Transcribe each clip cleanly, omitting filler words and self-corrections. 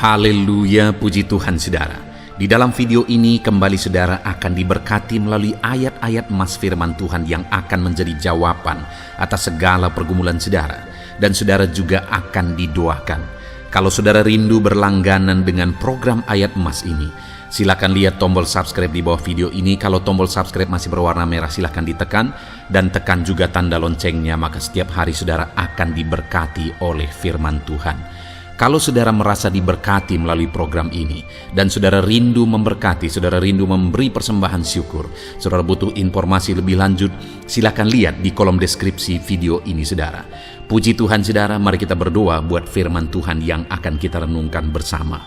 Haleluya, puji Tuhan saudara. Di dalam video ini kembali saudara akan diberkati melalui ayat-ayat emas firman Tuhan yang akan menjadi jawaban atas segala pergumulan saudara. Dan saudara juga akan didoakan. Kalau saudara rindu berlangganan dengan program ayat emas ini, silakan lihat tombol subscribe di bawah video ini. Kalau tombol subscribe masih berwarna merah, silakan ditekan. Dan tekan juga tanda loncengnya, maka setiap hari saudara akan diberkati oleh firman Tuhan. Kalau saudara merasa diberkati melalui program ini, dan saudara rindu memberkati, saudara rindu memberi persembahan syukur, saudara butuh informasi lebih lanjut, silakan lihat di kolom deskripsi video ini saudara. Puji Tuhan saudara, mari kita berdoa buat firman Tuhan yang akan kita renungkan bersama.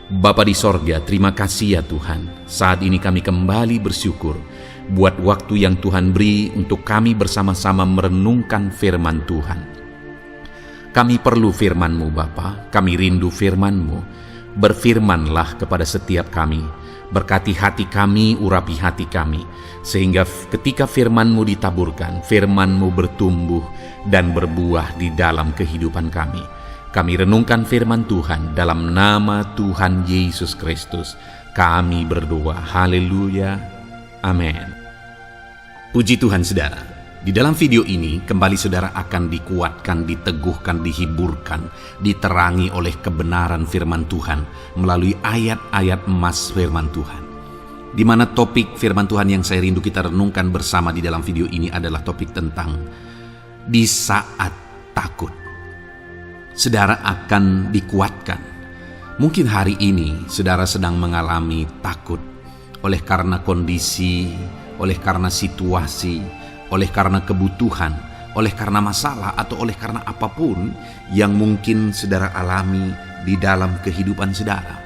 Bapa di sorga, terima kasih ya Tuhan. Saat ini kami kembali bersyukur buat waktu yang Tuhan beri untuk kami bersama-sama merenungkan firman Tuhan. Kami perlu firman-Mu Bapa, kami rindu firman-Mu. Berfirmanlah kepada setiap kami, berkati hati kami, urapi hati kami, sehingga ketika firman-Mu ditaburkan, firman-Mu bertumbuh dan berbuah di dalam kehidupan kami. Kami renungkan firman Tuhan dalam nama Tuhan Yesus Kristus. Kami berdoa, haleluya, amin. Puji Tuhan saudara. Di dalam video ini, kembali saudara akan dikuatkan, diteguhkan, dihiburkan, diterangi oleh kebenaran firman Tuhan melalui ayat-ayat emas firman Tuhan. Di mana topik firman Tuhan yang saya rindu kita renungkan bersama di dalam video ini adalah topik tentang di saat takut. Saudara akan dikuatkan. Mungkin hari ini saudara sedang mengalami takut oleh karena kondisi, oleh karena situasi, oleh karena kebutuhan, oleh karena masalah, atau oleh karena apapun yang mungkin saudara alami di dalam kehidupan saudara.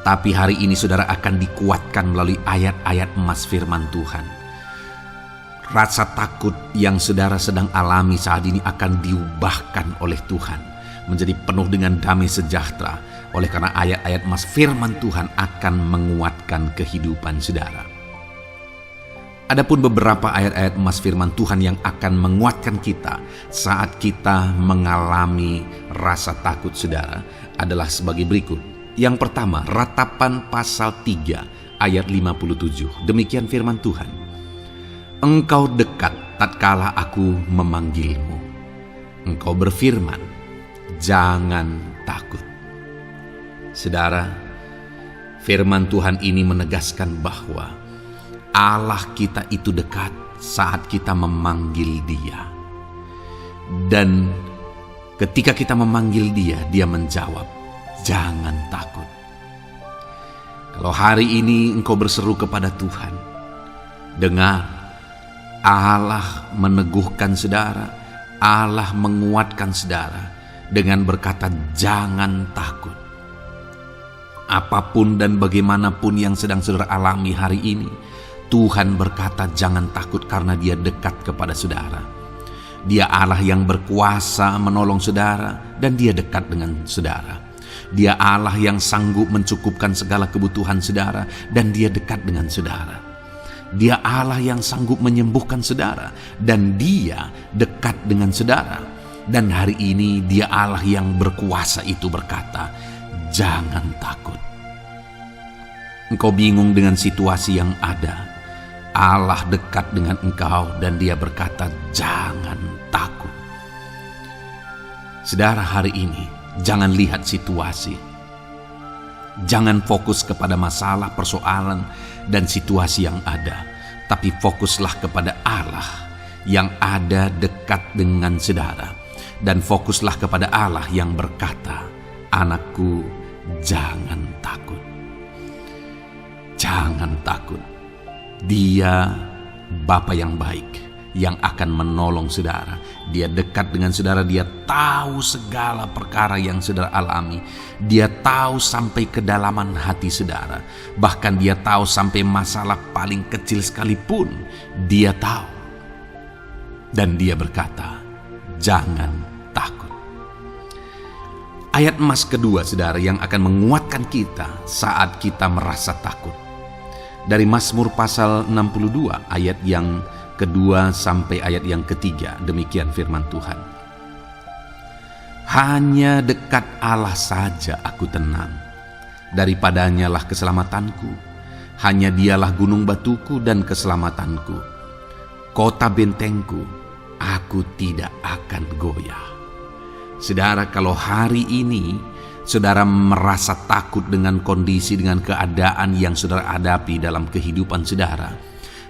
Tapi hari ini saudara akan dikuatkan melalui ayat-ayat emas firman Tuhan. Rasa takut yang saudara sedang alami saat ini akan diubahkan oleh Tuhan menjadi penuh dengan damai sejahtera, oleh karena ayat-ayat emas firman Tuhan akan menguatkan kehidupan saudara. Adapun beberapa ayat-ayat emas firman Tuhan yang akan menguatkan kita saat kita mengalami rasa takut saudara adalah sebagai berikut. Yang pertama, Ratapan pasal 3 ayat 57. Demikian firman Tuhan. Engkau dekat tatkala aku memanggilmu. Engkau berfirman, jangan takut. Saudara, firman Tuhan ini menegaskan bahwa Allah kita itu dekat saat kita memanggil Dia. Dan ketika kita memanggil Dia, Dia menjawab, jangan takut. Kalau hari ini engkau berseru kepada Tuhan, dengar, Allah meneguhkan saudara, Allah menguatkan saudara dengan berkata, jangan takut. Apapun dan bagaimanapun yang sedang saudara alami hari ini, Tuhan berkata jangan takut karena Dia dekat kepada saudara. Dia Allah yang berkuasa menolong saudara dan Dia dekat dengan saudara. Dia Allah yang sanggup mencukupkan segala kebutuhan saudara dan Dia dekat dengan saudara. Dia Allah yang sanggup menyembuhkan saudara dan Dia dekat dengan saudara. Dan hari ini Dia Allah yang berkuasa itu berkata, jangan takut. Engkau bingung dengan situasi yang ada. Allah dekat dengan engkau dan Dia berkata, jangan takut. Saudara, hari ini jangan lihat situasi. Jangan fokus kepada masalah, persoalan, dan situasi yang ada. Tapi fokuslah kepada Allah yang ada dekat dengan saudara. Dan fokuslah kepada Allah yang berkata, anakku, jangan takut. Jangan takut. Dia Bapa yang baik yang akan menolong saudara. Dia dekat dengan saudara. Dia tahu segala perkara yang saudara alami. Dia tahu sampai kedalaman hati saudara. Bahkan Dia tahu sampai masalah paling kecil sekalipun Dia tahu. Dan Dia berkata, jangan takut. Ayat emas kedua saudara yang akan menguatkan kita saat kita merasa takut. Dari Mazmur pasal 62 ayat yang kedua sampai ayat yang ketiga, demikian firman Tuhan. Hanya dekat Allah saja aku tenang. Daripadanya lah keselamatanku. Hanya dialah gunung batuku dan keselamatanku. Kota bentengku, aku tidak akan goyah. Saudara, kalau hari ini saudara merasa takut dengan kondisi, dengan keadaan yang saudara hadapi dalam kehidupan saudara,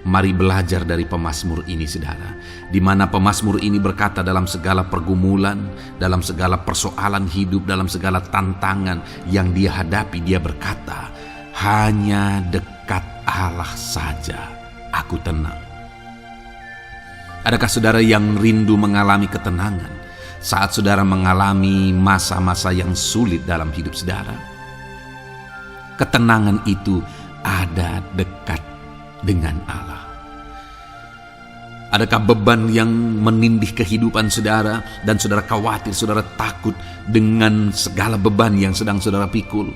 mari belajar dari pemazmur ini, saudara, di mana pemazmur ini berkata dalam segala pergumulan, dalam segala persoalan hidup, dalam segala tantangan yang dia hadapi, dia berkata, hanya dekat Allah saja aku tenang. Adakah saudara yang rindu mengalami ketenangan saat saudara mengalami masa-masa yang sulit dalam hidup saudara? Ketenangan itu ada dekat dengan Allah. Adakah beban yang menindih kehidupan saudara dan saudara khawatir, saudara takut dengan segala beban yang sedang saudara pikul?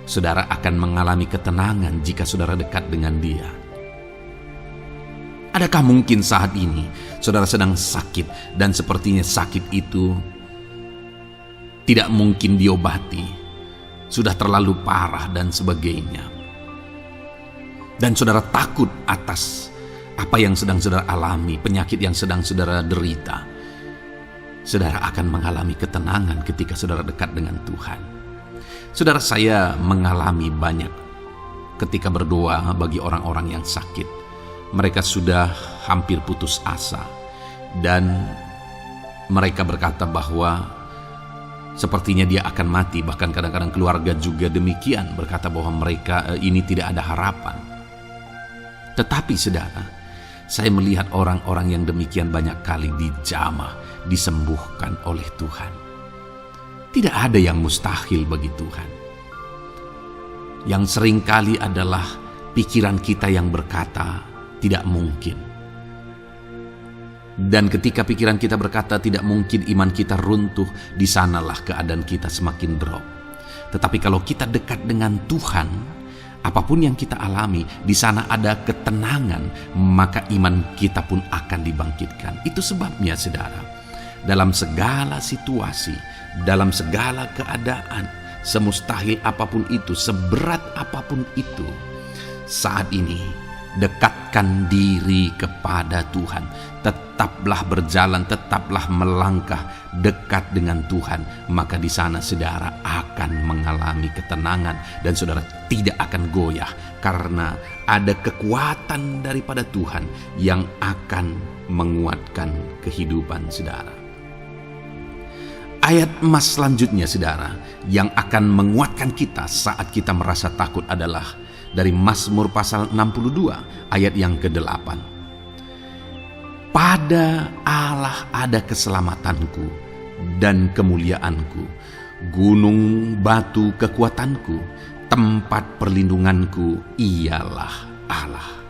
Saudara akan mengalami ketenangan jika saudara dekat dengan Dia. Adakah mungkin saat ini saudara sedang sakit dan sepertinya sakit itu tidak mungkin diobati, sudah terlalu parah dan sebagainya, dan saudara takut atas apa yang sedang saudara alami, penyakit yang sedang saudara derita? Saudara akan mengalami ketenangan ketika saudara dekat dengan Tuhan. Saudara, saya mengalami banyak ketika berdoa bagi orang-orang yang sakit. Mereka sudah hampir putus asa dan mereka berkata bahwa sepertinya dia akan mati. Bahkan kadang-kadang keluarga juga demikian, berkata bahwa mereka ini tidak ada harapan. Tetapi saudara, saya melihat orang-orang yang demikian banyak kali dijamah, disembuhkan oleh Tuhan. Tidak ada yang mustahil bagi Tuhan. Yang seringkali adalah pikiran kita yang berkata tidak mungkin. Dan ketika pikiran kita berkata tidak mungkin, iman kita runtuh, di sanalah keadaan kita semakin drop. Tetapi kalau kita dekat dengan Tuhan, apapun yang kita alami, di sana ada ketenangan, maka iman kita pun akan dibangkitkan. Itu sebabnya saudara, dalam segala situasi, dalam segala keadaan, semustahil apapun itu, seberat apapun itu, saat ini dekatkan diri kepada Tuhan. Tetaplah berjalan, tetaplah melangkah dekat dengan Tuhan. Maka di sana saudara akan mengalami ketenangan dan saudara tidak akan goyah, karena ada kekuatan daripada Tuhan yang akan menguatkan kehidupan saudara. Ayat emas selanjutnya saudara yang akan menguatkan kita saat kita merasa takut adalah dari Mazmur pasal 62 ayat yang ke-8. Pada Allah ada keselamatanku dan kemuliaanku, gunung batu kekuatanku, tempat perlindunganku ialah Allah.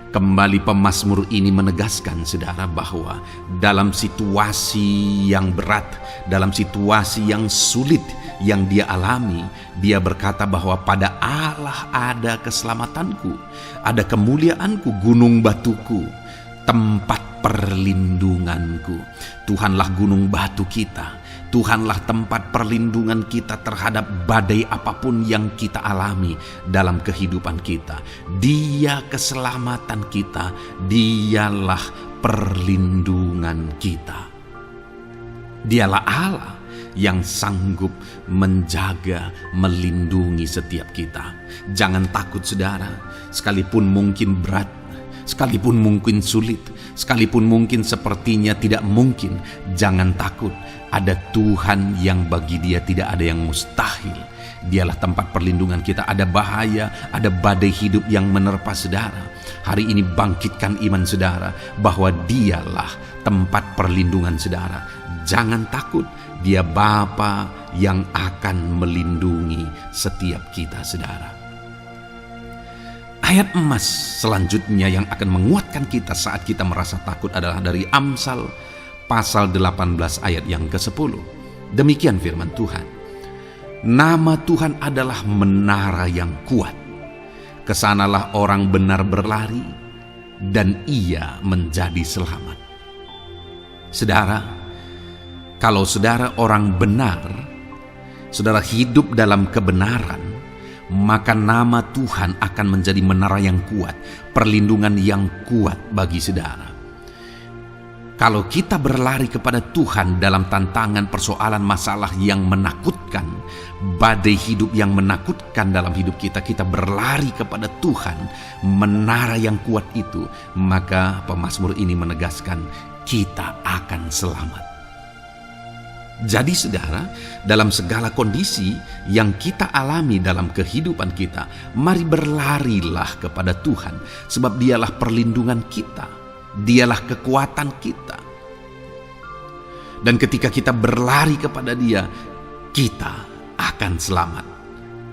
Kembali pemazmur ini menegaskan saudara bahwa dalam situasi yang berat, dalam situasi yang sulit yang dia alami, dia berkata bahwa pada Allah ada keselamatanku, ada kemuliaanku, gunung batuku, tempat perlindunganku. Tuhanlah gunung batu kita. Tuhanlah tempat perlindungan kita terhadap badai apapun yang kita alami dalam kehidupan kita. Dia keselamatan kita, dialah perlindungan kita. Dialah Allah yang sanggup menjaga, melindungi setiap kita. Jangan takut saudara, sekalipun mungkin berat, sekalipun mungkin sulit, sekalipun mungkin sepertinya tidak mungkin, jangan takut. Ada Tuhan yang bagi Dia tidak ada yang mustahil. Dialah tempat perlindungan kita. Ada bahaya, ada badai hidup yang menerpa saudara. Hari ini bangkitkan iman saudara bahwa Dialah tempat perlindungan saudara. Jangan takut, Dia Bapa yang akan melindungi setiap kita saudara. Ayat emas selanjutnya yang akan menguatkan kita saat kita merasa takut adalah dari Amsal pasal 18 ayat yang ke-10. Demikian firman Tuhan. Nama Tuhan adalah menara yang kuat. Kesanalah orang benar berlari dan ia menjadi selamat. Saudara, Kalau saudara orang benar, saudara hidup dalam kebenaran, maka nama Tuhan akan menjadi menara yang kuat, perlindungan yang kuat bagi saudara. Kalau kita berlari kepada Tuhan dalam tantangan, persoalan, masalah yang menakutkan, badai hidup yang menakutkan dalam hidup kita, kita berlari kepada Tuhan, menara yang kuat itu, maka pemazmur ini menegaskan kita akan selamat. Jadi saudara, dalam segala kondisi yang kita alami dalam kehidupan kita, mari berlarilah kepada Tuhan, sebab Dialah perlindungan kita. Dialah kekuatan kita. Dan ketika kita berlari kepada Dia, kita akan selamat.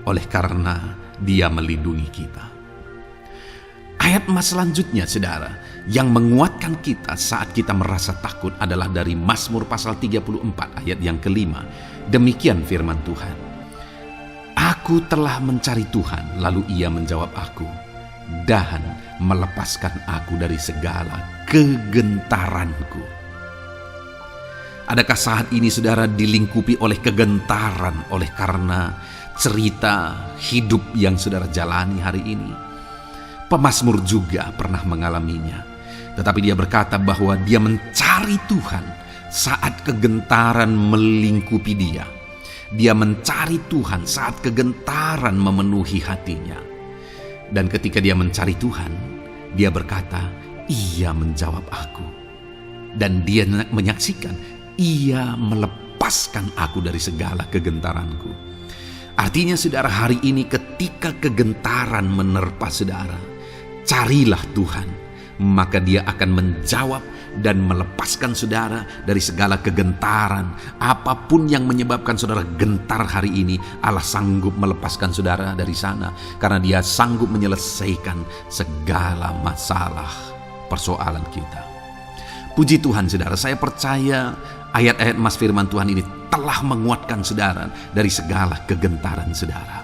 Oleh karena Dia melindungi kita. Ayat emas selanjutnya saudara, yang menguatkan kita saat kita merasa takut adalah dari Mazmur pasal 34 ayat yang kelima. Demikian firman Tuhan. Aku telah mencari Tuhan, lalu Ia menjawab aku, dan melepaskan aku dari segala kegentaranku. Adakah saat ini saudara dilingkupi oleh kegentaran oleh karena cerita hidup yang saudara jalani hari ini? Pemazmur juga pernah mengalaminya, tetapi dia berkata bahwa dia mencari Tuhan saat kegentaran melingkupi dia. Dia mencari Tuhan saat kegentaran memenuhi hatinya. Dan ketika dia mencari Tuhan, dia berkata, Ia menjawab aku. Dan dia menyaksikan, Ia melepaskan aku dari segala kegentaranku. Artinya saudara, hari ini ketika kegentaran menerpa saudara, carilah Tuhan, maka Dia akan menjawab dan melepaskan saudara dari segala kegentaran. Apapun yang menyebabkan saudara gentar hari ini, Allah sanggup melepaskan saudara dari sana, karena Dia sanggup menyelesaikan segala masalah persoalan kita. Puji Tuhan saudara, saya percaya ayat-ayat emas firman Tuhan ini telah menguatkan saudara dari segala kegentaran saudara.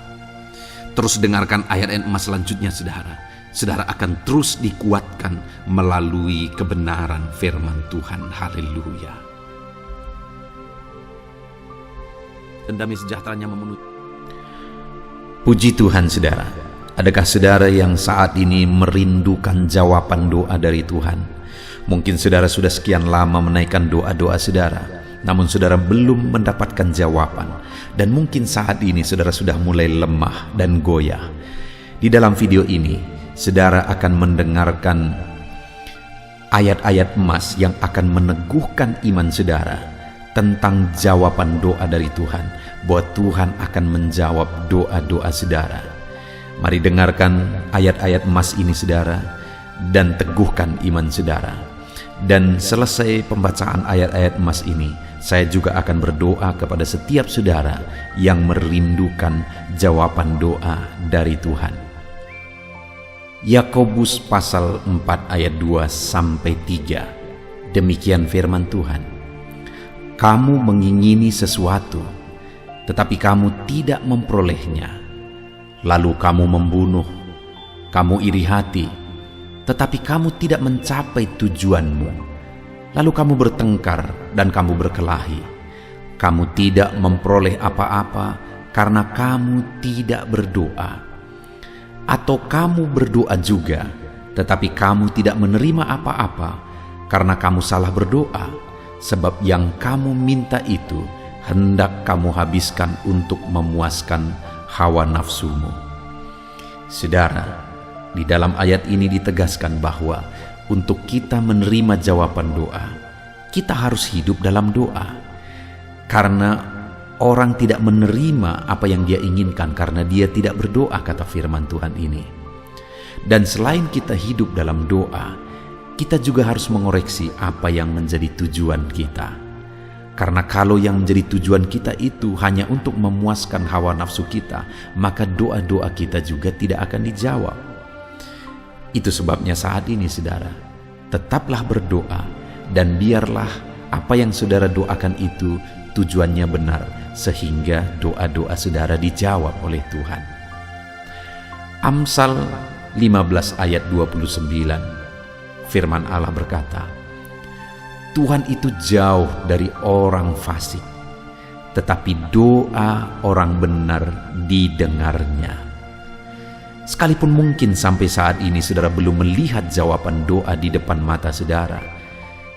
Terus dengarkan ayat-ayat emas selanjutnya saudara. Saudara akan terus dikuatkan melalui kebenaran firman Tuhan. Haleluya. Dan damai sejahteranya memenuhi. Puji Tuhan saudara. Adakah saudara yang saat ini merindukan jawaban doa dari Tuhan? Mungkin saudara sudah sekian lama menaikkan doa-doa saudara, namun saudara belum mendapatkan jawaban. Dan mungkin saat ini saudara sudah mulai lemah dan goyah. Di dalam video ini, saudara akan mendengarkan ayat-ayat emas yang akan meneguhkan iman saudara tentang jawaban doa dari Tuhan, bahwa Tuhan akan menjawab doa-doa saudara. Mari dengarkan ayat-ayat emas ini saudara, dan teguhkan iman saudara. Dan selesai pembacaan ayat-ayat emas ini, saya juga akan berdoa kepada setiap saudara yang merindukan jawaban doa dari Tuhan. Yakobus pasal 4 ayat 2-3. Demikian firman Tuhan. Kamu mengingini sesuatu, tetapi kamu tidak memperolehnya. Lalu kamu membunuh, kamu iri hati, tetapi kamu tidak mencapai tujuanmu. Lalu kamu bertengkar dan kamu berkelahi. Kamu tidak memperoleh apa-apa karena kamu tidak berdoa. Atau kamu berdoa juga, tetapi kamu tidak menerima apa-apa karena kamu salah berdoa, sebab yang kamu minta itu hendak kamu habiskan untuk memuaskan hawa nafsumu. Saudara, di dalam ayat ini ditegaskan bahwa untuk kita menerima jawaban doa, kita harus hidup dalam doa. Karena orang tidak menerima apa yang dia inginkan karena dia tidak berdoa, kata firman Tuhan ini. Dan selain kita hidup dalam doa, kita juga harus mengoreksi apa yang menjadi tujuan kita. Karena kalau yang menjadi tujuan kita itu hanya untuk memuaskan hawa nafsu kita, maka doa-doa kita juga tidak akan dijawab. Itu sebabnya saat ini saudara, tetaplah berdoa, dan biarlah apa yang saudara doakan itu tujuannya benar, sehingga doa-doa saudara dijawab oleh Tuhan. Amsal 15 ayat 29, firman Allah berkata, Tuhan itu jauh dari orang fasik, tetapi doa orang benar didengarnya. Sekalipun mungkin sampai saat ini saudara belum melihat jawaban doa di depan mata saudara,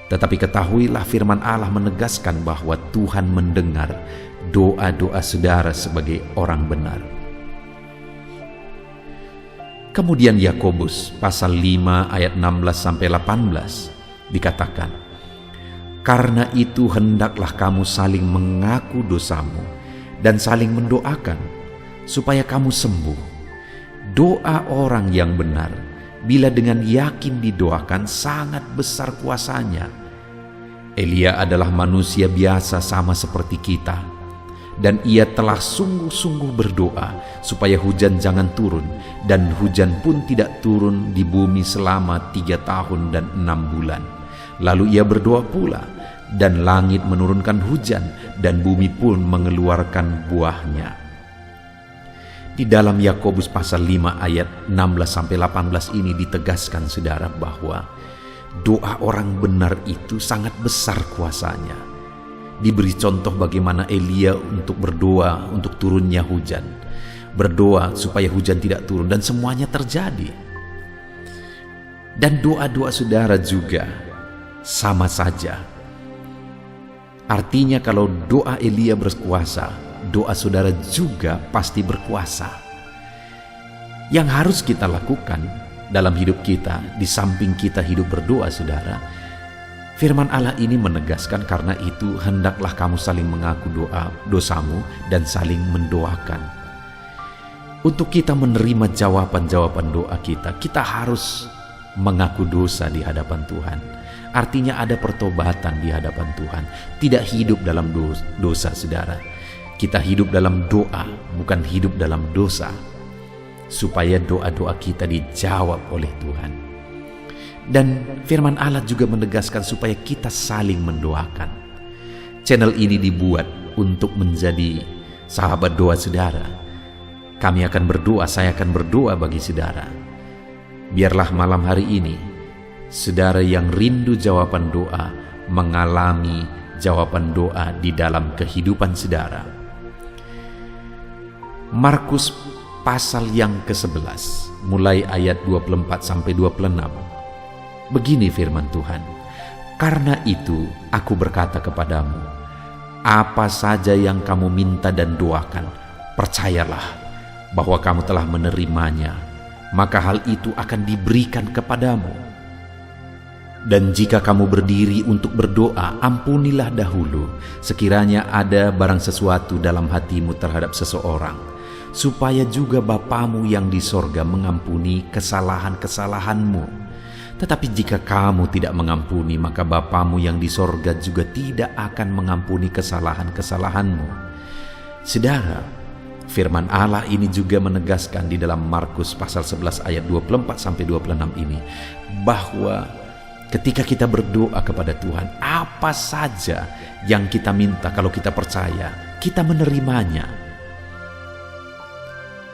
tetapi ketahuilah firman Allah menegaskan bahwa Tuhan mendengar doa-doa saudara sebagai orang benar. Kemudian Yakobus pasal 5 ayat 16-18 dikatakan, "Karena itu hendaklah kamu saling mengaku dosamu dan saling mendoakan supaya kamu sembuh. Doa orang yang benar, bila dengan yakin didoakan, sangat besar kuasanya." Elia adalah manusia biasa sama seperti kita, dan ia telah sungguh-sungguh berdoa supaya hujan jangan turun, dan hujan pun tidak turun di bumi selama 3 tahun dan 6 bulan. Lalu ia berdoa pula, dan langit menurunkan hujan, dan bumi pun mengeluarkan buahnya. Di dalam Yakobus pasal 5 ayat 16-18 ini ditegaskan saudara bahwa doa orang benar itu sangat besar kuasanya. Diberi contoh bagaimana Elia untuk berdoa untuk turunnya hujan, berdoa supaya hujan tidak turun, dan semuanya terjadi. Dan doa-doa saudara juga sama saja. Artinya kalau doa Elia berkuasa, doa saudara juga pasti berkuasa. Yang harus kita lakukan dalam hidup kita, di samping kita hidup berdoa saudara, firman Allah ini menegaskan, karena itu hendaklah kamu saling mengaku dosamu dan saling mendoakan. Untuk kita menerima jawaban-jawaban doa kita, kita harus mengaku dosa di hadapan Tuhan. Artinya ada pertobatan di hadapan Tuhan, tidak hidup dalam dosa saudara. Kita hidup dalam doa, bukan hidup dalam dosa, supaya doa-doa kita dijawab oleh Tuhan. Dan firman Allah juga menegaskan supaya kita saling mendoakan. Channel ini dibuat untuk menjadi sahabat doa saudara. Kami akan berdoa, saya akan berdoa bagi saudara. Biarlah malam hari ini, saudara yang rindu jawaban doa, mengalami jawaban doa di dalam kehidupan saudara. Markus pasal yang ke-11 mulai ayat 24-26. Begini firman Tuhan, "Karena itu aku berkata kepadamu, apa saja yang kamu minta dan doakan, percayalah bahwa kamu telah menerimanya, maka hal itu akan diberikan kepadamu. Dan jika kamu berdiri untuk berdoa, ampunilah dahulu sekiranya ada barang sesuatu dalam hatimu terhadap seseorang, supaya juga Bapamu yang di sorga mengampuni kesalahan-kesalahanmu. Tetapi jika kamu tidak mengampuni, maka Bapamu yang di sorga juga tidak akan mengampuni kesalahan-kesalahanmu." Saudara, firman Allah ini juga menegaskan di dalam Markus pasal 11 ayat 24-26 ini, bahwa ketika kita berdoa kepada Tuhan, apa saja yang kita minta, kalau kita percaya, kita menerimanya.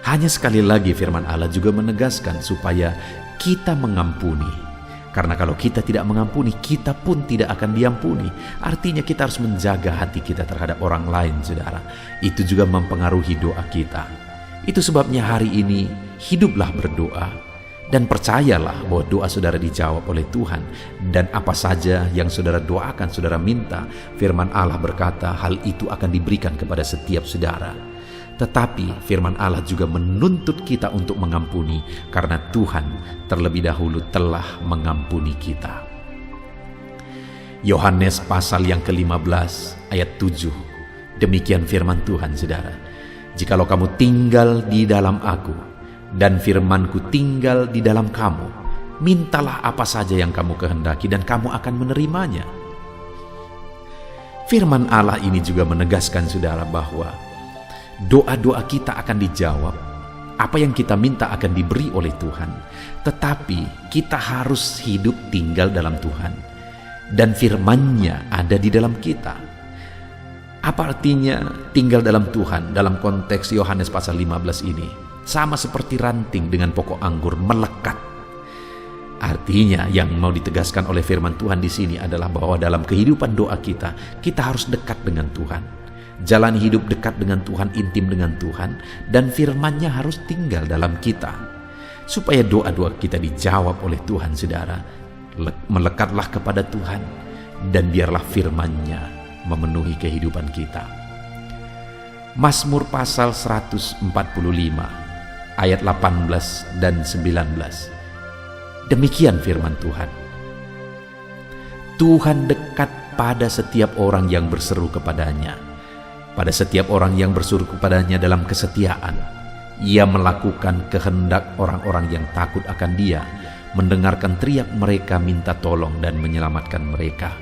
Hanya sekali lagi firman Allah juga menegaskan supaya kita mengampuni. Karena kalau kita tidak mengampuni, kita pun tidak akan diampuni. Artinya kita harus menjaga hati kita terhadap orang lain, saudara. Itu juga mempengaruhi doa kita. Itu sebabnya hari ini hiduplah berdoa, dan percayalah bahwa doa saudara dijawab oleh Tuhan. Dan apa saja yang saudara doakan, saudara minta, firman Allah berkata hal itu akan diberikan kepada setiap saudara. Tetapi firman Allah juga menuntut kita untuk mengampuni, karena Tuhan terlebih dahulu telah mengampuni kita. Yohanes pasal yang ke-15 ayat 7. Demikian firman Tuhan saudara, "Jikalau kamu tinggal di dalam aku, dan firman-Ku tinggal di dalam kamu, mintalah apa saja yang kamu kehendaki dan kamu akan menerimanya." Firman Allah ini juga menegaskan saudara bahwa doa-doa kita akan dijawab, apa yang kita minta akan diberi oleh Tuhan. Tetapi kita harus hidup tinggal dalam Tuhan, dan firman-Nya ada di dalam kita. Apa artinya tinggal dalam Tuhan dalam konteks Yohanes pasal 15 ini? Sama seperti ranting dengan pokok anggur melekat. Artinya yang mau ditegaskan oleh firman Tuhan di sini adalah bahwa dalam kehidupan doa kita harus dekat dengan Tuhan. Jalani hidup dekat dengan Tuhan, intim dengan Tuhan, dan firman-Nya harus tinggal dalam kita. Supaya doa-doa kita dijawab oleh Tuhan, saudara, melekatlah kepada Tuhan, dan biarlah firman-Nya memenuhi kehidupan kita. Mazmur pasal 145 ayat 18 dan 19. Demikian firman Tuhan. Tuhan dekat pada setiap orang yang berseru kepadanya, pada setiap orang yang berseru kepadanya dalam kesetiaan. Ia melakukan kehendak orang-orang yang takut akan Dia, mendengarkan teriak mereka minta tolong dan menyelamatkan mereka.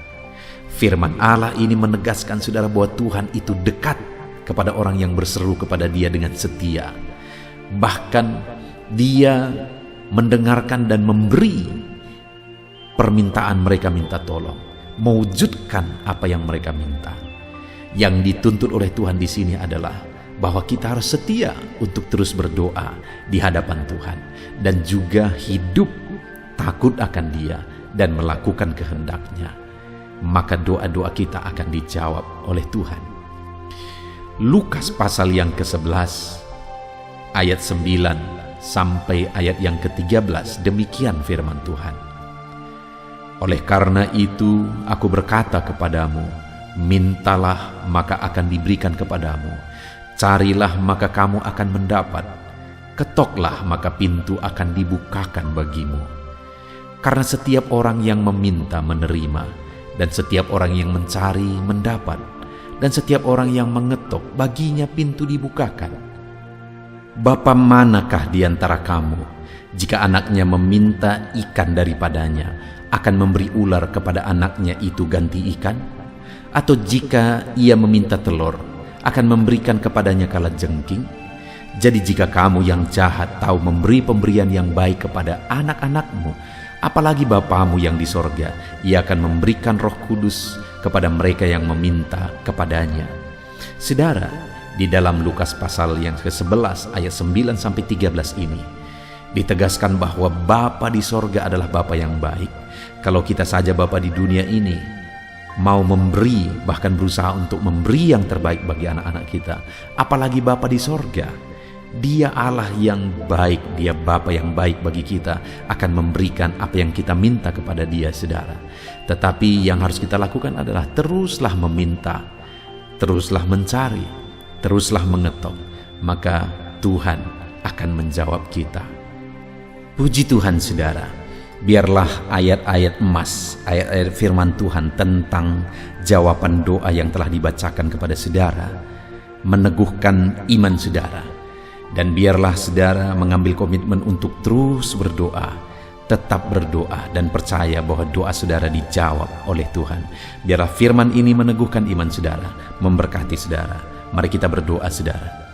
Firman Allah ini menegaskan, saudara, bahwa Tuhan itu dekat kepada orang yang berseru kepada Dia dengan setia. Bahkan Dia mendengarkan dan memberi permintaan mereka minta tolong, mewujudkan apa yang mereka minta. Yang dituntut oleh Tuhan di sini adalah bahwa kita harus setia untuk terus berdoa di hadapan Tuhan, dan juga hidup takut akan Dia dan melakukan kehendak-Nya. Maka doa-doa kita akan dijawab oleh Tuhan. Lukas pasal yang ke-11 ayat 9 sampai ayat yang ke-13, demikian firman Tuhan. Oleh karena itu aku berkata kepadamu, mintalah maka akan diberikan kepadamu, carilah maka kamu akan mendapat, ketoklah maka pintu akan dibukakan bagimu. Karena setiap orang yang meminta menerima, dan setiap orang yang mencari mendapat, dan setiap orang yang mengetok baginya pintu dibukakan. Bapa manakah di antara kamu, jika anaknya meminta ikan daripadanya, akan memberi ular kepada anaknya itu ganti ikan? Atau jika ia meminta telur, akan memberikan kepadanya kalajengking? Jadi jika kamu yang jahat tahu memberi pemberian yang baik kepada anak-anakmu, apalagi Bapamu yang di sorga, Ia akan memberikan Roh Kudus kepada mereka yang meminta kepadanya. Saudara, di dalam Lukas pasal yang ke-11 ayat 9 sampai 13 ini ditegaskan bahwa Bapa di sorga adalah Bapa yang baik. Kalau kita saja Bapa di dunia ini mau memberi, bahkan berusaha untuk memberi yang terbaik bagi anak-anak kita, apalagi Bapa di sorga. Dia Allah yang baik, Dia Bapa yang baik bagi kita, akan memberikan apa yang kita minta kepada Dia, saudara. Tetapi yang harus kita lakukan adalah teruslah meminta, teruslah mencari, teruslah mengetok, maka Tuhan akan menjawab kita. Puji Tuhan, saudara. Biarlah ayat-ayat emas, ayat-ayat firman Tuhan tentang jawaban doa yang telah dibacakan kepada saudara meneguhkan iman saudara. Dan biarlah saudara mengambil komitmen untuk terus berdoa, tetap berdoa, dan percaya bahwa doa saudara dijawab oleh Tuhan. Biarlah firman ini meneguhkan iman saudara, memberkati saudara. Mari kita berdoa, saudara.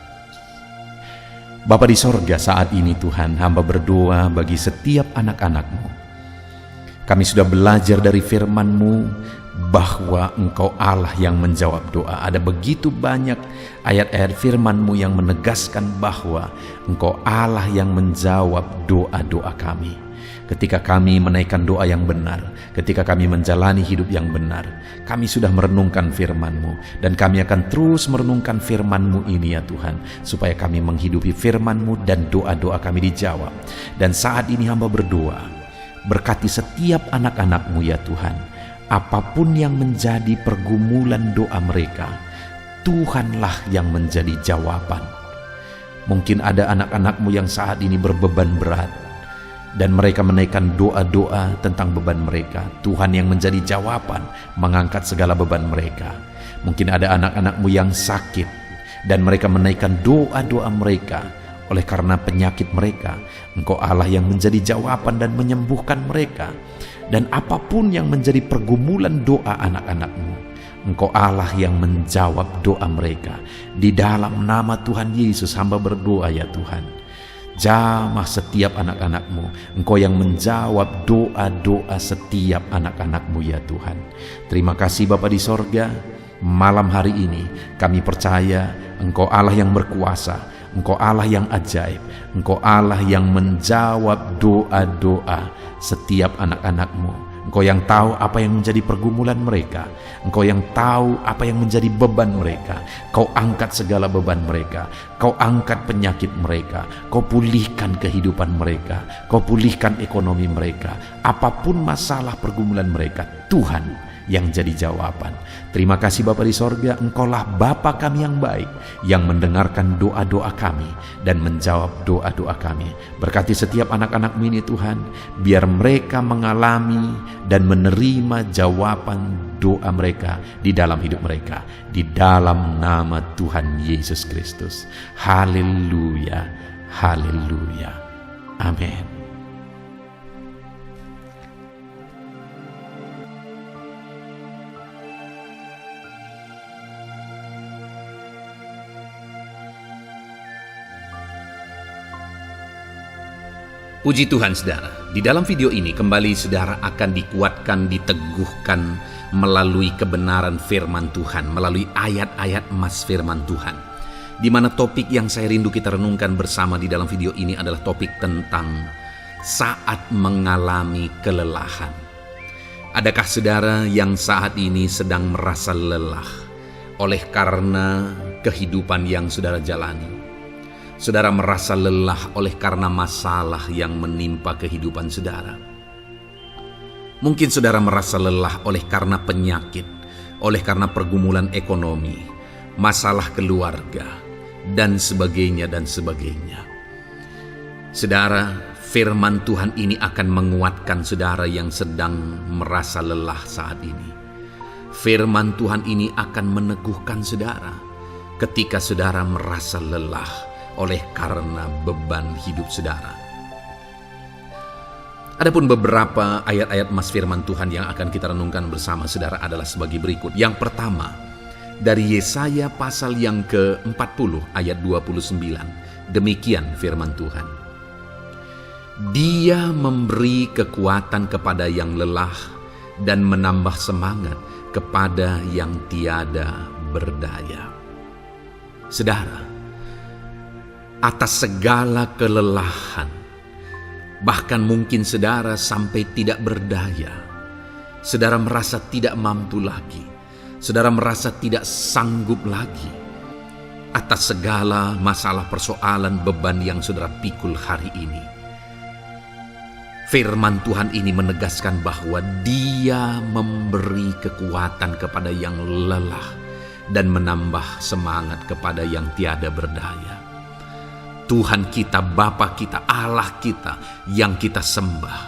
Bapa di sorga, saat ini Tuhan, hamba berdoa bagi setiap anak-anak-Mu. Kami sudah belajar dari firman-Mu bahwa Engkau Allah yang menjawab doa. Ada begitu banyak ayat-ayat firman-Mu yang menegaskan bahwa Engkau Allah yang menjawab doa-doa kami. Ketika kami menaikkan doa yang benar, ketika kami menjalani hidup yang benar, kami sudah merenungkan firman-Mu, dan kami akan terus merenungkan firman-Mu ini ya Tuhan, supaya kami menghidupi firman-Mu dan doa-doa kami dijawab. Dan saat ini hamba berdoa, berkati setiap anak-anak-Mu ya Tuhan, apapun yang menjadi pergumulan doa mereka, Tuhanlah yang menjadi jawaban. Mungkin ada anak-anak-Mu yang saat ini berbeban berat, dan mereka menaikkan doa-doa tentang beban mereka. Tuhan yang menjadi jawaban, mengangkat segala beban mereka. Mungkin ada anak-anak-Mu yang sakit, dan mereka menaikkan doa-doa mereka. Oleh karena penyakit mereka, Engkau Allah yang menjadi jawaban dan menyembuhkan mereka. Dan apapun yang menjadi pergumulan doa anak-anak-Mu, Engkau Allah yang menjawab doa mereka. Di dalam nama Tuhan Yesus hamba berdoa ya Tuhan, jamah setiap anak-anak-Mu. Engkau yang menjawab doa-doa setiap anak-anak-Mu ya Tuhan. Terima kasih Bapa di sorga. Malam hari ini kami percaya Engkau Allah yang berkuasa, Engkau Allah yang ajaib. Engkau Allah yang menjawab doa-doa setiap anak-anak-Mu. Engkau yang tahu apa yang menjadi pergumulan mereka. Engkau yang tahu apa yang menjadi beban mereka. Kau angkat segala beban mereka. Kau angkat penyakit mereka. Kau pulihkan kehidupan mereka. Kau pulihkan ekonomi mereka. Apapun masalah pergumulan mereka, Tuhan yang jadi jawaban. Terima kasih Bapa di sorga, Engkaulah Bapa kami yang baik, yang mendengarkan doa-doa kami dan menjawab doa-doa kami. Berkati setiap anak-anak-Mu ini Tuhan, biar mereka mengalami dan menerima jawaban doa mereka di dalam hidup mereka, di dalam nama Tuhan Yesus Kristus. Haleluya, haleluya, amin. Puji Tuhan saudara, di dalam video ini kembali saudara akan dikuatkan, diteguhkan melalui kebenaran firman Tuhan, melalui ayat-ayat emas firman Tuhan. Di mana topik yang saya rindu kita renungkan bersama di dalam video ini adalah topik tentang saat mengalami kelelahan. Adakah saudara yang saat ini sedang merasa lelah oleh karena kehidupan yang saudara jalani? Saudara merasa lelah oleh karena masalah yang menimpa kehidupan saudara. Mungkin saudara merasa lelah oleh karena penyakit, oleh karena pergumulan ekonomi, masalah keluarga, dan sebagainya dan sebagainya. Saudara, firman Tuhan ini akan menguatkan saudara yang sedang merasa lelah saat ini. Firman Tuhan ini akan meneguhkan saudara ketika saudara merasa lelah oleh karena beban hidup saudara. Adapun beberapa ayat-ayat emas firman Tuhan yang akan kita renungkan bersama saudara adalah sebagai berikut. Yang pertama, dari Yesaya pasal yang ke-40 ayat 29. Demikian firman Tuhan. Dia memberi kekuatan kepada yang lelah dan menambah semangat kepada yang tiada berdaya. Saudara, atas segala kelelahan, bahkan mungkin saudara sampai tidak berdaya, saudara merasa tidak mampu lagi, saudara merasa tidak sanggup lagi, atas segala masalah persoalan beban yang saudara pikul hari ini. Firman Tuhan ini menegaskan bahwa Dia memberi kekuatan kepada yang lelah dan menambah semangat kepada yang tiada berdaya. Tuhan kita, Bapa kita, Allah kita yang kita sembah,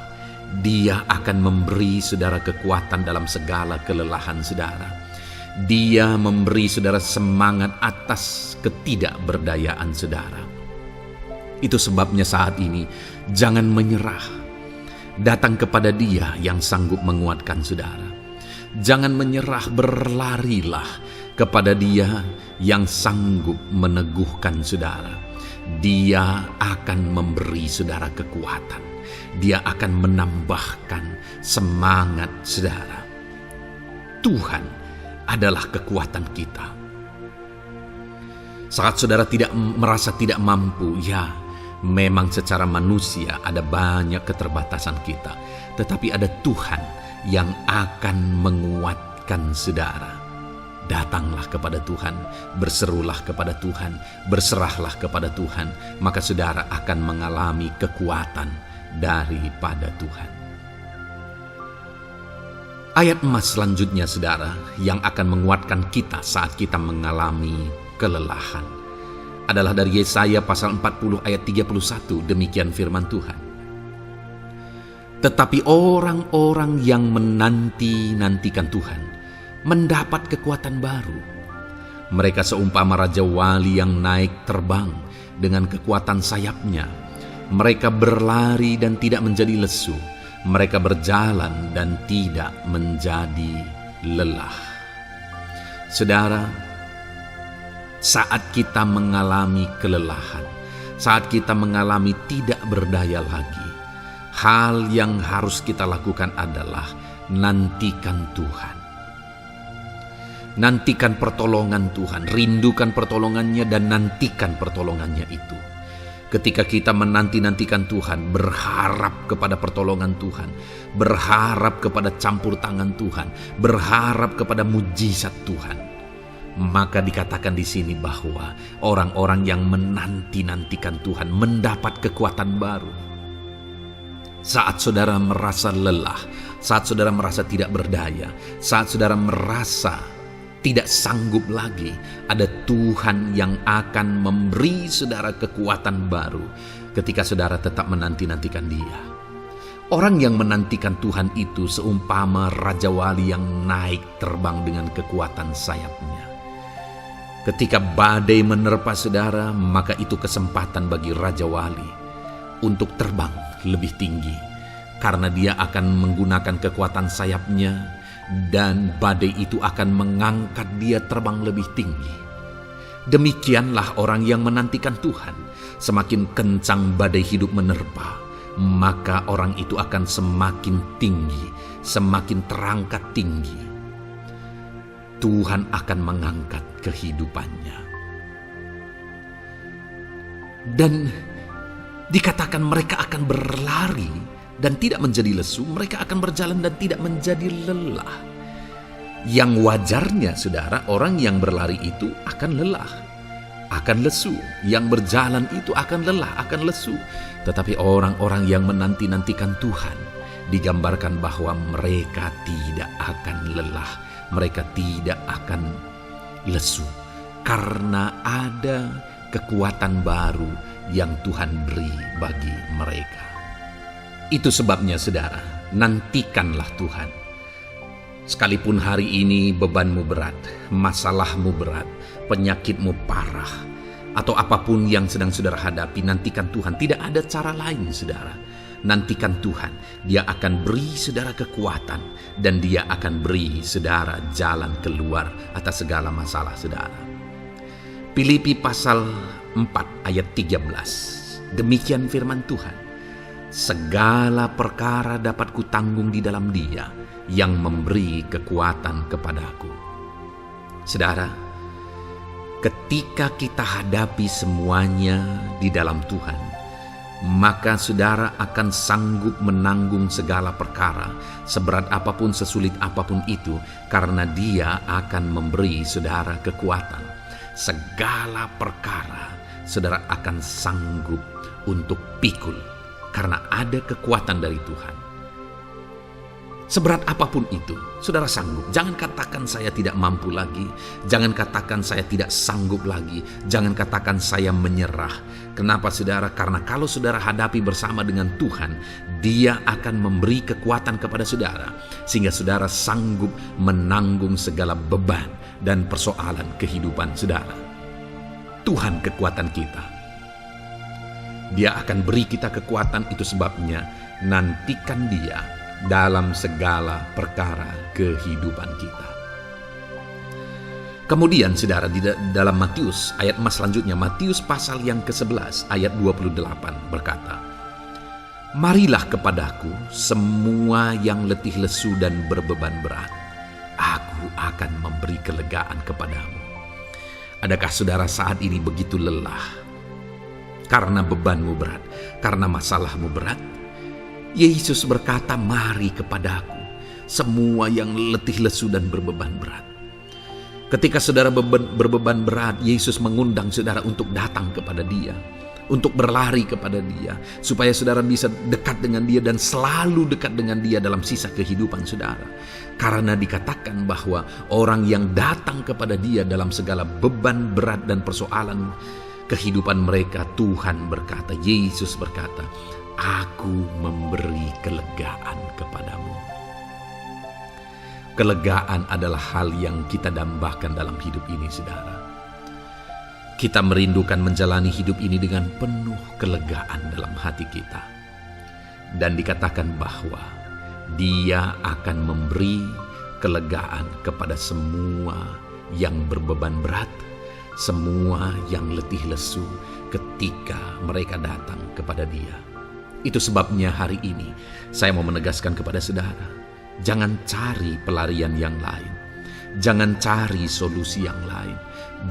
Dia akan memberi saudara kekuatan dalam segala kelelahan saudara. Dia memberi saudara semangat atas ketidakberdayaan saudara. Itu sebabnya saat ini jangan menyerah. Datang kepada Dia yang sanggup menguatkan saudara. Jangan menyerah, berlarilah kepada Dia yang sanggup meneguhkan saudara. Dia akan memberi saudara kekuatan. Dia akan menambahkan semangat saudara. Tuhan adalah kekuatan kita. Saat saudara merasa tidak mampu, ya memang secara manusia ada banyak keterbatasan kita. Tetapi ada Tuhan yang akan menguatkan saudara. Datanglah kepada Tuhan, berserulah kepada Tuhan, berserahlah kepada Tuhan, maka saudara akan mengalami kekuatan daripada Tuhan. Ayat emas selanjutnya saudara yang akan menguatkan kita saat kita mengalami kelelahan adalah dari Yesaya pasal 40 ayat 31. Demikian firman Tuhan. Tetapi orang-orang yang menanti-nantikan Tuhan mendapat kekuatan baru. Mereka seumpama Raja Wali yang naik terbang dengan kekuatan sayapnya. Mereka berlari dan tidak menjadi lesu. Mereka berjalan dan tidak menjadi lelah. Saudara, saat kita mengalami kelelahan, saat kita mengalami tidak berdaya lagi, hal yang harus kita lakukan adalah nantikan Tuhan. Nantikan pertolongan Tuhan, rindukan pertolongannya dan nantikan pertolongannya itu. Ketika kita menanti-nantikan Tuhan, berharap kepada pertolongan Tuhan, berharap kepada campur tangan Tuhan, berharap kepada mujizat Tuhan, maka dikatakan di sini bahwa orang-orang yang menanti-nantikan Tuhan mendapat kekuatan baru. Saat saudara merasa lelah, saat saudara merasa tidak berdaya, saat saudara merasa tidak sanggup lagi, ada Tuhan yang akan memberi saudara kekuatan baru ketika saudara tetap menanti-nantikan Dia. Orang yang menantikan Tuhan itu seumpama Raja Wali yang naik terbang dengan kekuatan sayapnya. Ketika badai menerpa saudara, maka itu kesempatan bagi Raja Wali untuk terbang lebih tinggi, karena dia akan menggunakan kekuatan sayapnya, dan badai itu akan mengangkat dia terbang lebih tinggi. Demikianlah orang yang menantikan Tuhan. Semakin kencang badai hidup menerpa, maka orang itu akan semakin tinggi, semakin terangkat tinggi. Tuhan akan mengangkat kehidupannya. Dan dikatakan mereka akan berlari dan tidak menjadi lesu, mereka akan berjalan dan tidak menjadi lelah. Yang wajarnya, saudara, orang yang berlari itu akan lelah, akan lesu. Yang berjalan itu akan lelah, akan lesu. Tetapi orang-orang yang menanti-nantikan Tuhan, digambarkan bahwa mereka tidak akan lelah, mereka tidak akan lesu, karena ada kekuatan baru yang Tuhan beri bagi mereka. Itu sebabnya, saudara, nantikanlah Tuhan. Sekalipun hari ini bebanmu berat, masalahmu berat, penyakitmu parah, atau apapun yang sedang saudara hadapi, nantikan Tuhan. Tidak ada cara lain, saudara. Nantikan Tuhan. Dia akan beri saudara kekuatan, dan Dia akan beri saudara jalan keluar atas segala masalah saudara. Filipi pasal 4 ayat 13. Demikian firman Tuhan. Segala perkara dapat kutanggung di dalam Dia yang memberi kekuatan kepadaku. Saudara, ketika kita hadapi semuanya di dalam Tuhan, maka saudara akan sanggup menanggung segala perkara, seberat apapun, sesulit apapun itu, karena Dia akan memberi saudara kekuatan. Segala perkara saudara akan sanggup untuk pikul, karena ada kekuatan dari Tuhan. Seberat apapun itu, saudara sanggup. Jangan katakan saya tidak mampu lagi. Jangan katakan saya tidak sanggup lagi. Jangan katakan saya menyerah. Kenapa, saudara? Karena kalau saudara hadapi bersama dengan Tuhan, Dia akan memberi kekuatan kepada saudara, sehingga saudara sanggup menanggung segala beban dan persoalan kehidupan saudara. Tuhan kekuatan kita. Dia akan beri kita kekuatan, itu sebabnya nantikan Dia dalam segala perkara kehidupan kita. Kemudian saudara, di dalam Matius, ayat selanjutnya, Matius pasal yang ke-11 ayat 28 berkata, "Marilah kepadaku semua yang letih lesu dan berbeban berat, aku akan memberi kelegaan kepadamu." Adakah saudara saat ini begitu lelah karena bebanmu berat, karena masalahmu berat? Yesus berkata, "Mari kepadaku semua yang letih lesu dan berbeban berat." Ketika saudara berbeban berat, Yesus mengundang saudara untuk datang kepada Dia, untuk berlari kepada Dia, supaya saudara bisa dekat dengan Dia dan selalu dekat dengan Dia dalam sisa kehidupan saudara. Karena dikatakan bahwa orang yang datang kepada Dia dalam segala beban berat dan persoalan kehidupan mereka, Tuhan berkata, Yesus berkata, "Aku memberi kelegaan kepadamu." Kelegaan adalah hal yang kita dambakan dalam hidup ini, saudara. Kita merindukan menjalani hidup ini dengan penuh kelegaan dalam hati kita. Dan dikatakan bahwa Dia akan memberi kelegaan kepada semua yang berbeban berat, semua yang letih lesu ketika mereka datang kepada Dia. Itu sebabnya hari ini saya mau menegaskan kepada saudara, jangan cari pelarian yang lain. Jangan cari solusi yang lain.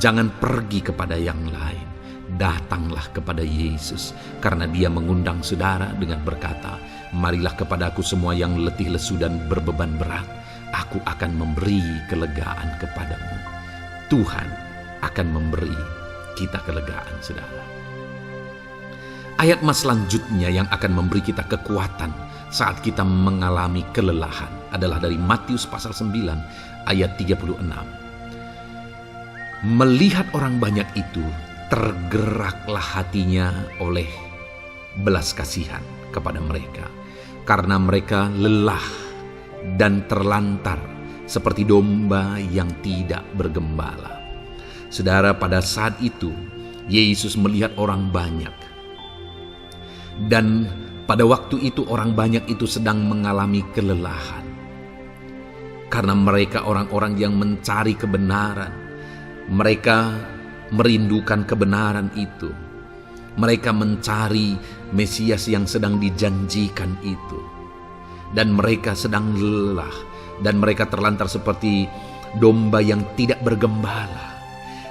Jangan pergi kepada yang lain. Datanglah kepada Yesus, karena Dia mengundang saudara dengan berkata, "Marilah kepadaku semua yang letih lesu dan berbeban berat, aku akan memberi kelegaan kepadamu." Tuhan akan memberi kita kelegaan, saudara. Ayat mas selanjutnya yang akan memberi kita kekuatan saat kita mengalami kelelahan adalah dari Matius pasal 9 ayat 36. Melihat orang banyak itu, tergeraklah hatinya oleh belas kasihan kepada mereka, karena mereka lelah dan terlantar seperti domba yang tidak bergembala. Saudara, pada saat itu Yesus melihat orang banyak, dan pada waktu itu orang banyak itu sedang mengalami kelelahan, karena mereka orang-orang yang mencari kebenaran. Mereka merindukan kebenaran itu. Mereka mencari Mesias yang sedang dijanjikan itu. Dan mereka sedang lelah. Dan mereka terlantar seperti domba yang tidak bergembala.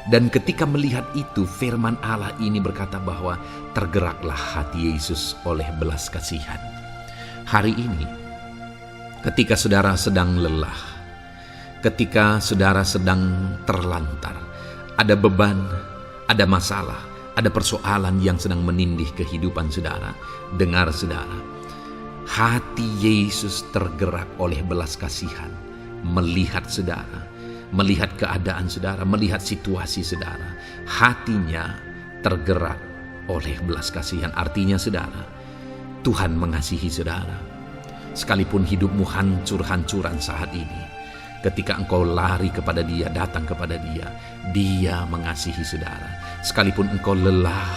Dan ketika melihat itu, firman Allah ini berkata bahwa tergeraklah hati Yesus oleh belas kasihan. Hari ini, ketika saudara sedang lelah, ketika saudara sedang terlantar, ada beban, ada masalah, ada persoalan yang sedang menindih kehidupan saudara, dengar saudara, hati Yesus tergerak oleh belas kasihan, melihat saudara, melihat keadaan saudara, melihat situasi saudara. Hatinya tergerak oleh belas kasihan. Artinya saudara, Tuhan mengasihi saudara. Sekalipun hidupmu hancur-hancuran saat ini, ketika engkau lari kepada Dia, datang kepada Dia, Dia mengasihi saudara. Sekalipun engkau lelah,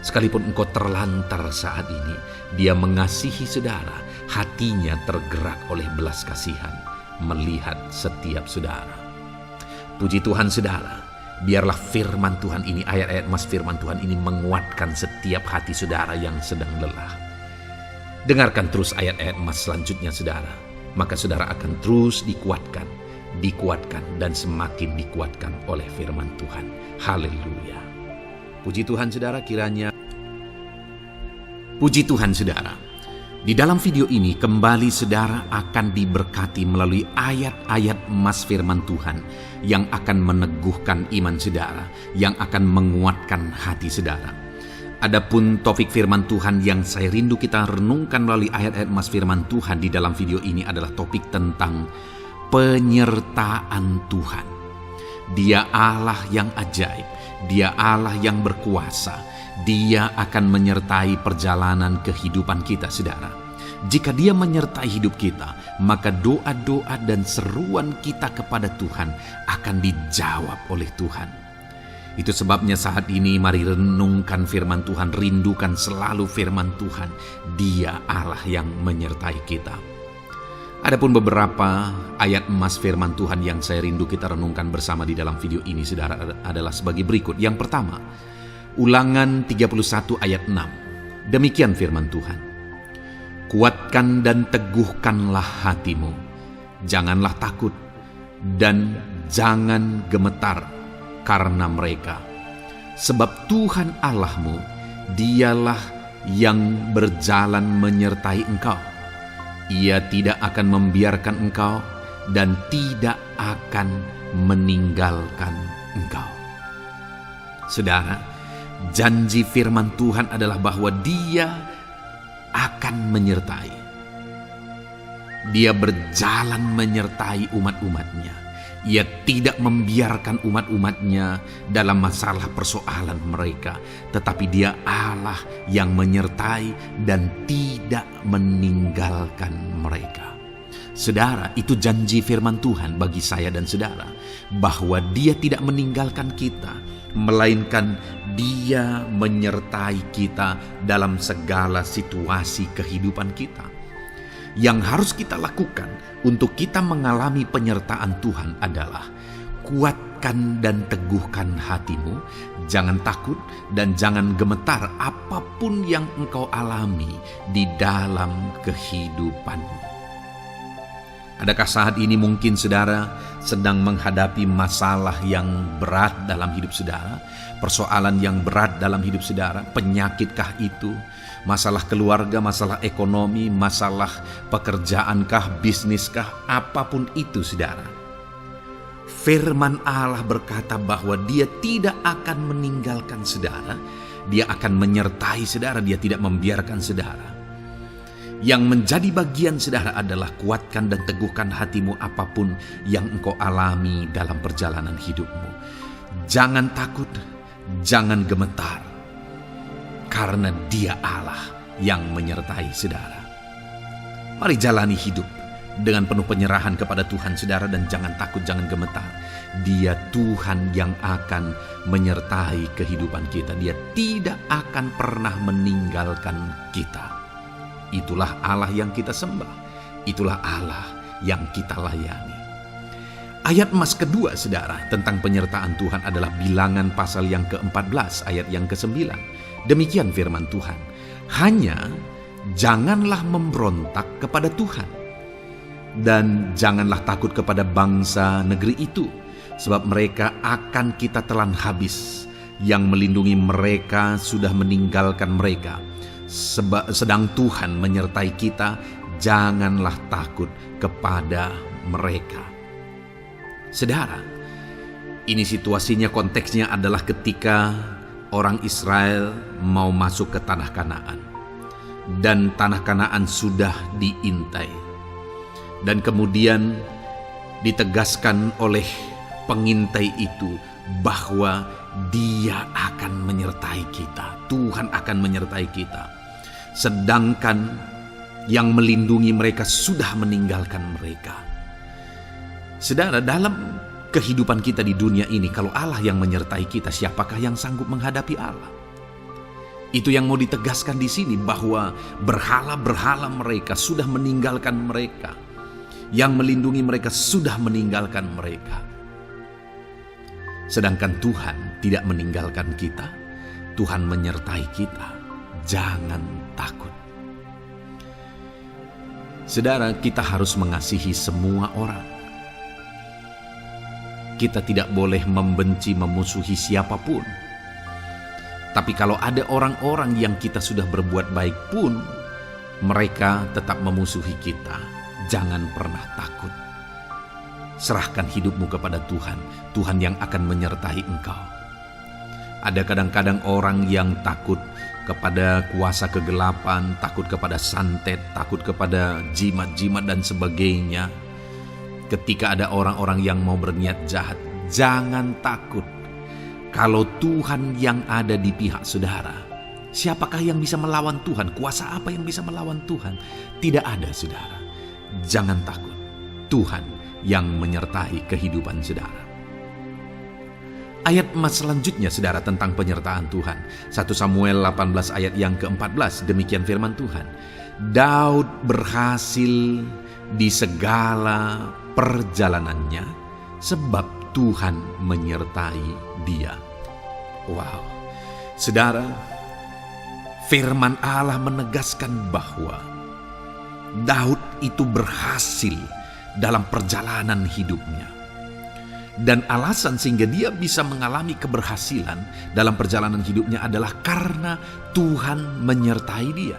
sekalipun engkau terlantar saat ini, Dia mengasihi saudara. Hatinya tergerak oleh belas kasihan melihat setiap saudara. Puji Tuhan saudara, biarlah firman Tuhan ini, ayat-ayat mas firman Tuhan ini menguatkan setiap hati saudara yang sedang lelah. Dengarkan terus ayat-ayat mas selanjutnya saudara. Maka saudara akan terus dikuatkan, dan semakin dikuatkan oleh firman Tuhan. Haleluya. Puji Tuhan saudara, Puji Tuhan saudara, di dalam video ini kembali saudara akan diberkati melalui ayat-ayat emas firman Tuhan yang akan meneguhkan iman saudara, yang akan menguatkan hati saudara. Adapun topik firman Tuhan yang saya rindu kita renungkan melalui ayat-ayat emas firman Tuhan di dalam video ini adalah topik tentang penyertaan Tuhan. Dia Allah yang ajaib, Dia Allah yang berkuasa. Dia akan menyertai perjalanan kehidupan kita saudara. Jika Dia menyertai hidup kita, maka doa-doa dan seruan kita kepada Tuhan akan dijawab oleh Tuhan. Itu sebabnya saat ini mari renungkan firman Tuhan, rindukan selalu firman Tuhan. Dia Allah yang menyertai kita. Adapun beberapa ayat emas firman Tuhan yang saya rindu kita renungkan bersama di dalam video ini saudara adalah sebagai berikut. Yang pertama, Ulangan 31 ayat 6. Demikian firman Tuhan. Kuatkan dan teguhkanlah hatimu. Janganlah takut dan jangan gemetar karena mereka. Sebab Tuhan Allahmu, Dialah yang berjalan menyertai engkau. Ia tidak akan membiarkan engkau dan tidak akan meninggalkan engkau. Saudara, janji firman Tuhan adalah bahwa Dia akan menyertai. Dia berjalan menyertai umat-umatnya. Ia tidak membiarkan umat-umatnya dalam masalah persoalan mereka, tetapi Dia Allah yang menyertai dan tidak meninggalkan mereka. Saudara, itu janji firman Tuhan bagi saya dan saudara, bahwa Dia tidak meninggalkan kita, melainkan Dia menyertai kita dalam segala situasi kehidupan kita. Yang harus kita lakukan untuk kita mengalami penyertaan Tuhan adalah kuatkan dan teguhkan hatimu, jangan takut dan jangan gemetar apapun yang engkau alami di dalam kehidupanmu. Adakah saat ini mungkin saudara sedang menghadapi masalah yang berat dalam hidup saudara? Persoalan yang berat dalam hidup saudara? Penyakitkah itu? Masalah keluarga, masalah ekonomi, masalah pekerjaankah, bisniskah? Apapun itu saudara. Firman Allah berkata bahwa Dia tidak akan meninggalkan saudara. Dia akan menyertai saudara, Dia tidak membiarkan saudara. Yang menjadi bagian saudara adalah kuatkan dan teguhkan hatimu apapun yang engkau alami dalam perjalanan hidupmu. Jangan takut, jangan gemetar, karena Dia Allah yang menyertai saudara. Mari jalani hidup dengan penuh penyerahan kepada Tuhan saudara, dan jangan takut, jangan gemetar. Dia Tuhan yang akan menyertai kehidupan kita. Dia tidak akan pernah meninggalkan kita. Itulah Allah yang kita sembah. Itulah Allah yang kita layani. Ayat emas kedua saudara tentang penyertaan Tuhan adalah Bilangan pasal yang ke-14 ayat yang ke-9. Demikian firman Tuhan. Hanya janganlah memberontak kepada Tuhan, dan janganlah takut kepada bangsa negeri itu, sebab mereka akan kita telan habis. Yang melindungi mereka sudah meninggalkan mereka. Sedang Tuhan menyertai kita, janganlah takut kepada mereka. Saudara, ini situasinya, konteksnya adalah ketika orang Israel mau masuk ke tanah Kanaan. Dan tanah Kanaan sudah diintai. Dan kemudian ditegaskan oleh pengintai itu bahwa Dia akan menyertai kita. Tuhan akan menyertai kita. Sedangkan yang melindungi mereka sudah meninggalkan mereka. Saudara, dalam kehidupan kita di dunia ini, kalau Allah yang menyertai kita, siapakah yang sanggup menghadapi Allah? Itu yang mau ditegaskan di sini, bahwa berhala-berhala mereka sudah meninggalkan mereka. Yang melindungi mereka sudah meninggalkan mereka. Sedangkan Tuhan tidak meninggalkan kita. Tuhan menyertai kita. Jangan takut. Saudara, kita harus mengasihi semua orang. Kita tidak boleh membenci, memusuhi siapapun. Tapi kalau ada orang-orang yang kita sudah berbuat baik pun, mereka tetap memusuhi kita. Jangan pernah takut. Serahkan hidupmu kepada Tuhan. Tuhan yang akan menyertai engkau. Ada kadang-kadang orang yang takut kepada kuasa kegelapan, takut kepada santet, takut kepada jimat-jimat dan sebagainya. Ketika ada orang-orang yang mau berniat jahat, jangan takut. Kalau Tuhan yang ada di pihak saudara, siapakah yang bisa melawan Tuhan? Kuasa apa yang bisa melawan Tuhan? Tidak ada, saudara. Jangan takut. Tuhan yang menyertai kehidupan saudara. Ayat emas selanjutnya saudara tentang penyertaan Tuhan. 1 Samuel 18 ayat yang ke-14, demikian firman Tuhan. Daud berhasil di segala perjalanannya sebab Tuhan menyertai dia. Wow. Saudara, firman Allah menegaskan bahwa Daud itu berhasil dalam perjalanan hidupnya. Dan alasan sehingga dia bisa mengalami keberhasilan dalam perjalanan hidupnya adalah karena Tuhan menyertai dia.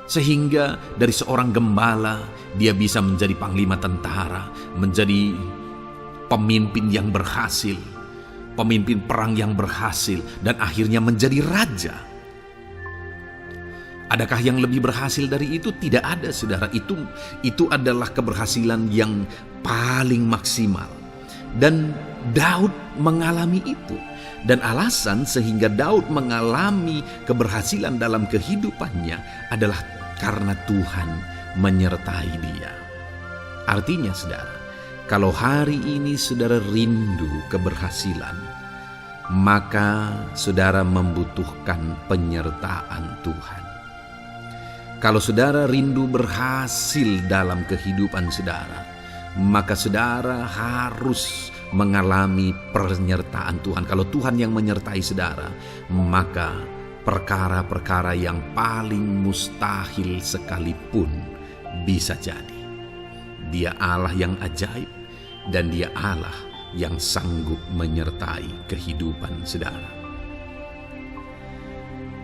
Sehingga dari seorang gembala, dia bisa menjadi panglima tentara, menjadi pemimpin yang berhasil, pemimpin perang yang berhasil, dan akhirnya menjadi raja. Adakah yang lebih berhasil dari itu? Tidak ada, saudara. Itu adalah keberhasilan yang paling maksimal. Dan Daud mengalami itu. Dan alasan sehingga Daud mengalami keberhasilan dalam kehidupannya adalah karena Tuhan menyertai dia. Artinya, saudara, kalau hari ini saudara rindu keberhasilan, maka saudara membutuhkan penyertaan Tuhan. Kalau saudara rindu berhasil dalam kehidupan saudara, maka saudara harus mengalami penyertaan Tuhan. Kalau Tuhan yang menyertai saudara, maka perkara-perkara yang paling mustahil sekalipun bisa jadi. Dia Allah yang ajaib, dan Dia Allah yang sanggup menyertai kehidupan saudara.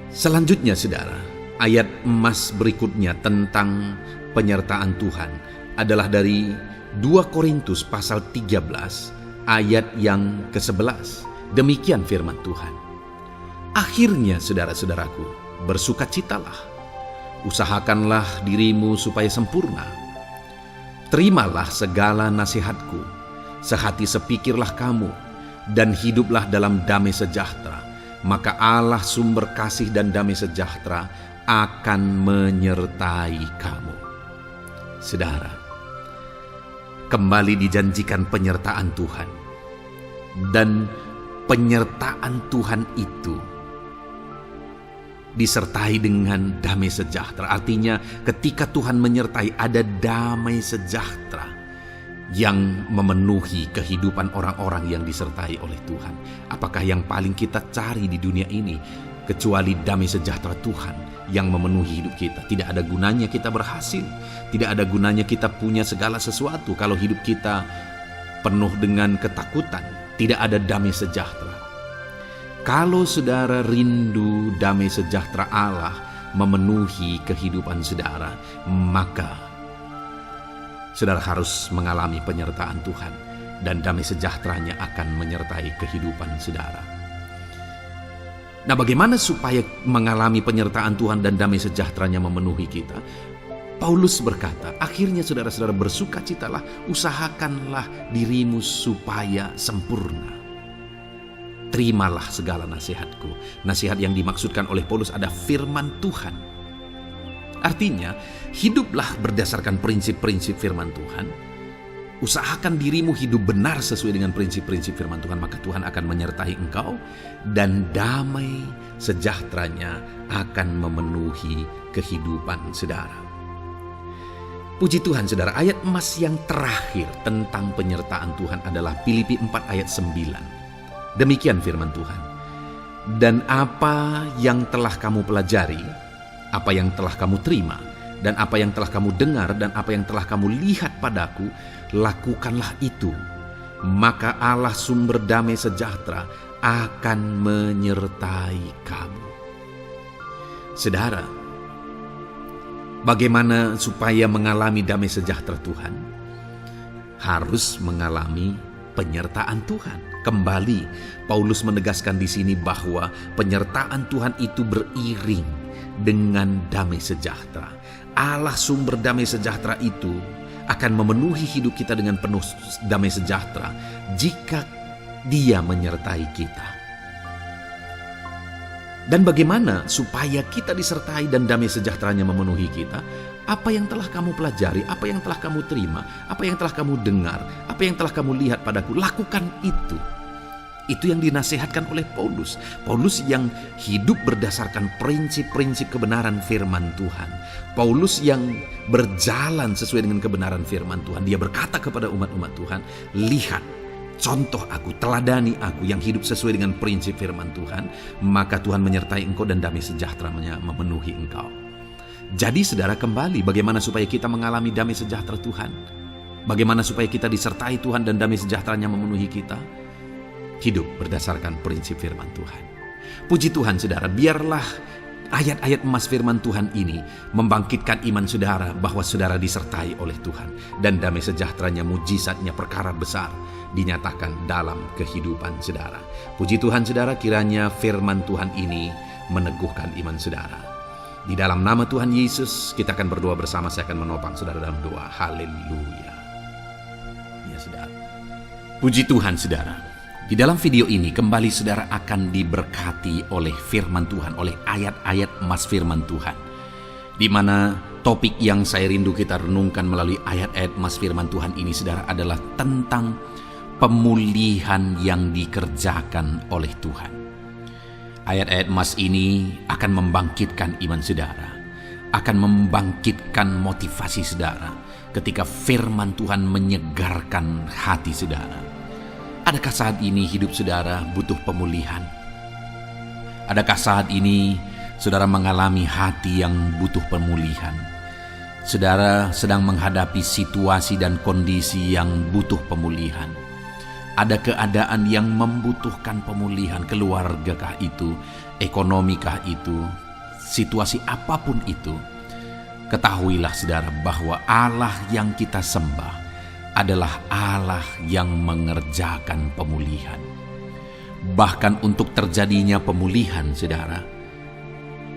Selanjutnya saudara, ayat emas berikutnya tentang penyertaan Tuhan adalah dari 2 Korintus pasal 13 ayat yang ke-11. Demikian firman Tuhan. Akhirnya saudara-saudaraku, bersukacitalah, usahakanlah dirimu supaya sempurna. Terimalah segala nasihatku, sehati sepikirlah kamu, dan hiduplah dalam damai sejahtera. Maka Allah sumber kasih dan damai sejahtera akan menyertai kamu. Saudara, kembali dijanjikan penyertaan Tuhan. Dan penyertaan Tuhan itu disertai dengan damai sejahtera. Artinya ketika Tuhan menyertai, ada damai sejahtera yang memenuhi kehidupan orang-orang yang disertai oleh Tuhan. Apakah yang paling kita cari di dunia ini kecuali damai sejahtera Tuhan yang memenuhi hidup kita? Tidak ada gunanya kita berhasil, tidak ada gunanya kita punya segala sesuatu kalau hidup kita penuh dengan ketakutan, tidak ada damai sejahtera. Kalau saudara rindu damai sejahtera Allah memenuhi kehidupan saudara, maka saudara harus mengalami penyertaan Tuhan, dan damai sejahteranya akan menyertai kehidupan saudara. Nah, bagaimana supaya mengalami penyertaan Tuhan dan damai sejahteranya memenuhi kita? Paulus berkata, akhirnya saudara-saudara bersukacitalah, usahakanlah dirimu supaya sempurna. Terimalah segala nasihatku. Nasihat yang dimaksudkan oleh Paulus ada firman Tuhan. Artinya, hiduplah berdasarkan prinsip-prinsip firman Tuhan. Usahakan dirimu hidup benar sesuai dengan prinsip-prinsip firman Tuhan, maka Tuhan akan menyertai engkau, dan damai sejahteranya akan memenuhi kehidupan saudara. Puji Tuhan saudara, ayat emas yang terakhir tentang penyertaan Tuhan adalah Filipi 4 ayat 9. Demikian firman Tuhan. Dan apa yang telah kamu pelajari, apa yang telah kamu terima, dan apa yang telah kamu dengar, dan apa yang telah kamu lihat padaku, lakukanlah itu. Maka Allah sumber damai sejahtera akan menyertai kamu. Saudara, bagaimana supaya mengalami damai sejahtera Tuhan? Harus mengalami penyertaan Tuhan. Kembali, Paulus menegaskan di sini bahwa penyertaan Tuhan itu beriring dengan damai sejahtera. Allah sumber damai sejahtera itu akan memenuhi hidup kita dengan penuh damai sejahtera jika Dia menyertai kita. Dan bagaimana supaya kita disertai dan damai sejahteranya memenuhi kita? Apa yang telah kamu pelajari, apa yang telah kamu terima, apa yang telah kamu dengar, apa yang telah kamu lihat padaku, lakukan itu. Itu yang dinasihatkan oleh Paulus. Paulus yang hidup berdasarkan prinsip-prinsip kebenaran firman Tuhan. Paulus yang berjalan sesuai dengan kebenaran firman Tuhan. Dia berkata kepada umat-umat Tuhan, lihat, contoh aku, teladani aku yang hidup sesuai dengan prinsip firman Tuhan, maka Tuhan menyertai engkau dan damai sejahteranya memenuhi engkau. Jadi saudara, kembali bagaimana supaya kita mengalami damai sejahtera Tuhan? Bagaimana supaya kita disertai Tuhan dan damai sejahteranya memenuhi kita? Hidup berdasarkan prinsip firman Tuhan. Puji Tuhan saudara, biarlah ayat-ayat emas firman Tuhan ini membangkitkan iman saudara bahwa saudara disertai oleh Tuhan, dan damai sejahteranya, mujizatnya, perkara besar dinyatakan dalam kehidupan saudara. Puji Tuhan saudara, kiranya firman Tuhan ini meneguhkan iman saudara. Di dalam nama Tuhan Yesus kita akan berdoa bersama. Saya akan menopang saudara dalam doa. Haleluya. Ya saudara. Puji Tuhan saudara. Di dalam video ini kembali saudara akan diberkati oleh firman Tuhan, oleh ayat-ayat emas firman Tuhan. Di mana topik yang saya rindu kita renungkan melalui ayat-ayat emas firman Tuhan ini saudara adalah tentang pemulihan yang dikerjakan oleh Tuhan. Ayat-ayat emas ini akan membangkitkan iman saudara, akan membangkitkan motivasi saudara ketika firman Tuhan menyegarkan hati saudara. Adakah saat ini hidup saudara butuh pemulihan? Adakah saat ini saudara mengalami hati yang butuh pemulihan? Saudara sedang menghadapi situasi dan kondisi yang butuh pemulihan. Ada keadaan yang membutuhkan pemulihan, keluargakah itu, ekonomikah itu, situasi apapun itu. Ketahuilah saudara bahwa Allah yang kita sembah adalah Allah yang mengerjakan pemulihan. Bahkan untuk terjadinya pemulihan saudara,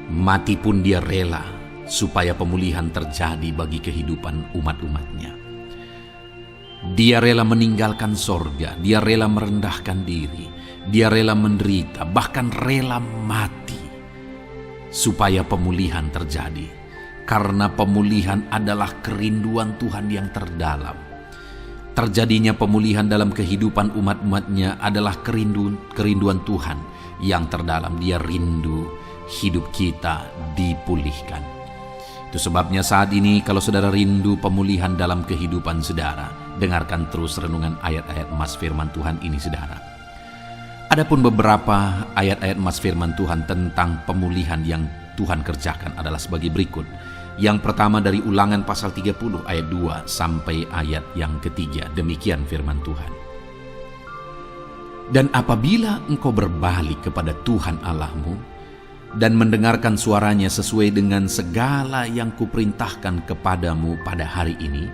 mati pun dia rela supaya pemulihan terjadi bagi kehidupan umat-umatnya. Dia rela meninggalkan sorga, dia rela merendahkan diri, dia rela menderita, bahkan rela mati supaya pemulihan terjadi. Karena pemulihan adalah kerinduan Tuhan yang terdalam. Terjadinya pemulihan dalam kehidupan umat-umatnya adalah kerinduan Tuhan yang terdalam. Dia rindu hidup kita dipulihkan. Itu sebabnya saat ini kalau saudara rindu pemulihan dalam kehidupan saudara, dengarkan terus renungan ayat-ayat emas firman Tuhan ini saudara. Adapun beberapa ayat-ayat emas firman Tuhan tentang pemulihan yang Tuhan kerjakan adalah sebagai berikut. Yang pertama dari Ulangan pasal 30 ayat 2 sampai ayat yang ketiga. Demikian firman Tuhan. Dan apabila engkau berbalik kepada Tuhan Allahmu dan mendengarkan suaranya sesuai dengan segala yang kuperintahkan kepadamu pada hari ini,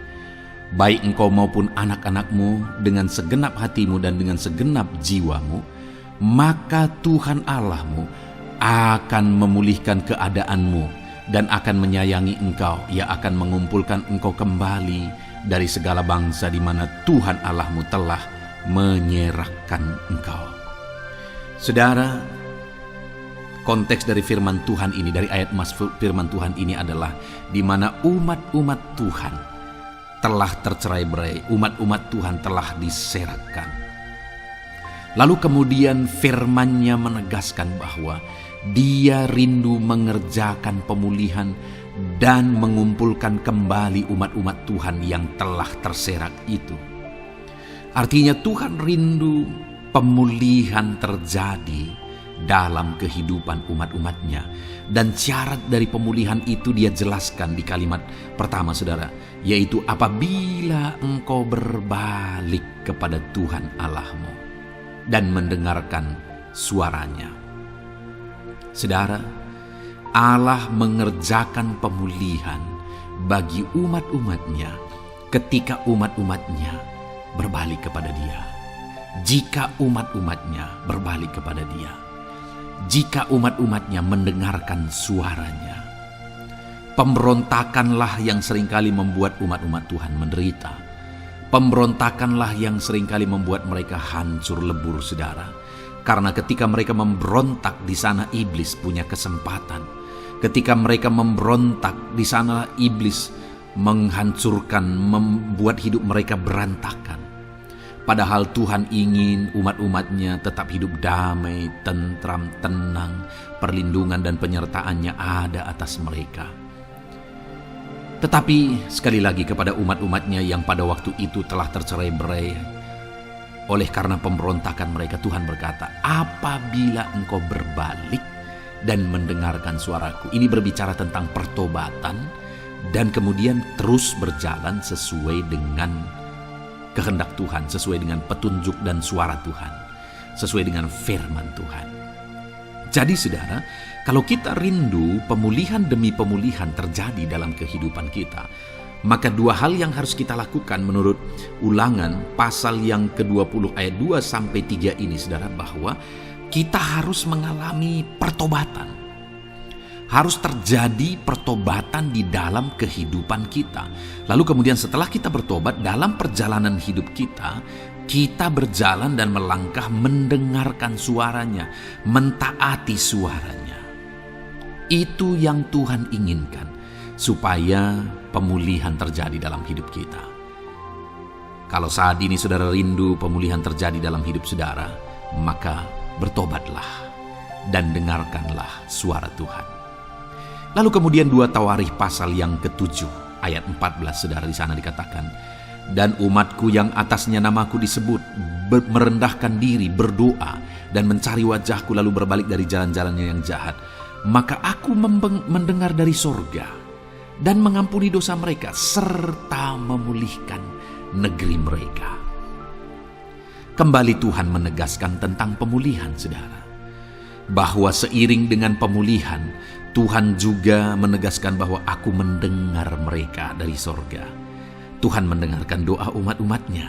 baik engkau maupun anak-anakmu dengan segenap hatimu dan dengan segenap jiwamu, maka Tuhan Allahmu akan memulihkan keadaanmu dan akan menyayangi engkau. Ia akan mengumpulkan engkau kembali dari segala bangsa di mana Tuhan Allahmu telah menyerahkan engkau. Saudara, konteks dari firman Tuhan ini, dari ayat emas firman Tuhan ini adalah di mana umat-umat Tuhan telah tercerai-berai, umat-umat Tuhan telah diserahkan. Lalu kemudian firman-Nya menegaskan bahwa Dia rindu mengerjakan pemulihan dan mengumpulkan kembali umat-umat Tuhan yang telah terserak itu. Artinya Tuhan rindu pemulihan terjadi dalam kehidupan umat-umatnya. Dan syarat dari pemulihan itu dia jelaskan di kalimat pertama saudara, yaitu apabila engkau berbalik kepada Tuhan Allahmu dan mendengarkan suaranya. Saudara, Allah mengerjakan pemulihan bagi umat-umatnya ketika umat-umatnya berbalik kepada Dia. Jika umat-umatnya berbalik kepada Dia, jika umat-umatnya mendengarkan suaranya. Pemberontakanlah yang seringkali membuat umat-umat Tuhan menderita. Pemberontakanlah yang seringkali membuat mereka hancur lebur saudara. Karena ketika mereka memberontak, di sana iblis punya kesempatan. Ketika mereka memberontak, di sana iblis menghancurkan, membuat hidup mereka berantakan. Padahal Tuhan ingin umat-umatnya tetap hidup damai, tentram, tenang, perlindungan dan penyertaan-Nya ada atas mereka. Tetapi sekali lagi kepada umat-umatnya yang pada waktu itu telah tercerai-berai oleh karena pemberontakan mereka, Tuhan berkata, apabila engkau berbalik dan mendengarkan suaraku. Ini berbicara tentang pertobatan dan kemudian terus berjalan sesuai dengan kehendak Tuhan, sesuai dengan petunjuk dan suara Tuhan, sesuai dengan firman Tuhan. Jadi saudara, kalau kita rindu pemulihan demi pemulihan terjadi dalam kehidupan kita, maka dua hal yang harus kita lakukan menurut Ulangan pasal yang ke-20 ayat 2 sampai 3 ini saudara, bahwa kita harus mengalami pertobatan. Harus terjadi pertobatan di dalam kehidupan kita. Lalu kemudian setelah kita bertobat, dalam perjalanan hidup kita, kita berjalan dan melangkah mendengarkan suaranya, mentaati suaranya. Itu yang Tuhan inginkan, supaya pemulihan terjadi dalam hidup kita. Kalau saat ini saudara rindu pemulihan terjadi dalam hidup saudara, maka bertobatlah dan dengarkanlah suara Tuhan. Lalu kemudian 2 Tawarikh pasal yang ke-7 ayat 14 saudara, di sana dikatakan, dan umatku yang atasnya namaku disebut merendahkan diri, berdoa dan mencari wajahku lalu berbalik dari jalan-jalannya yang jahat, maka aku mendengar dari sorga dan mengampuni dosa mereka, serta memulihkan negeri mereka. Kembali Tuhan menegaskan tentang pemulihan, saudara. Bahwa seiring dengan pemulihan, Tuhan juga menegaskan bahwa aku mendengar mereka dari sorga. Tuhan mendengarkan doa umat-umatnya.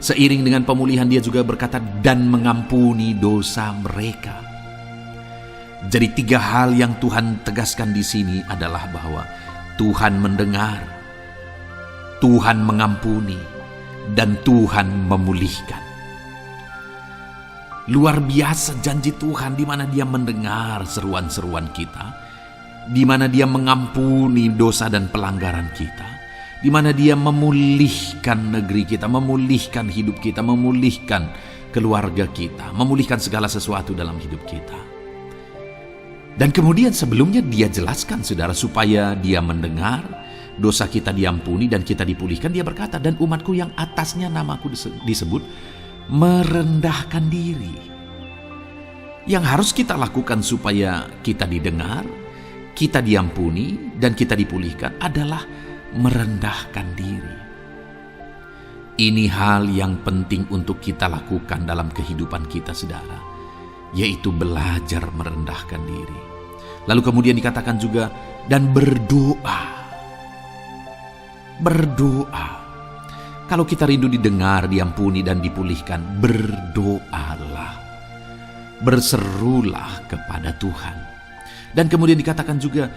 Seiring dengan pemulihan dia juga berkata, dan mengampuni dosa mereka. Jadi 3 hal yang Tuhan tegaskan di sini adalah bahwa Tuhan mendengar, Tuhan mengampuni, dan Tuhan memulihkan. Luar biasa janji Tuhan, di mana Dia mendengar seruan-seruan kita, di mana Dia mengampuni dosa dan pelanggaran kita, di mana Dia memulihkan negeri kita, memulihkan hidup kita, memulihkan keluarga kita, memulihkan segala sesuatu dalam hidup kita. Dan kemudian sebelumnya Dia jelaskan, saudara, supaya Dia mendengar, dosa kita diampuni dan kita dipulihkan. Dia berkata, dan umatku yang atasnya namaku disebut, merendahkan diri. Yang harus kita lakukan supaya kita didengar, kita diampuni, dan kita dipulihkan adalah merendahkan diri. Ini hal yang penting untuk kita lakukan dalam kehidupan kita, saudara, yaitu belajar merendahkan diri. Lalu kemudian dikatakan juga, dan berdoa. Berdoa. Kalau kita rindu didengar, diampuni, dan dipulihkan, berdoalah. Berserulah kepada Tuhan. Dan kemudian dikatakan juga,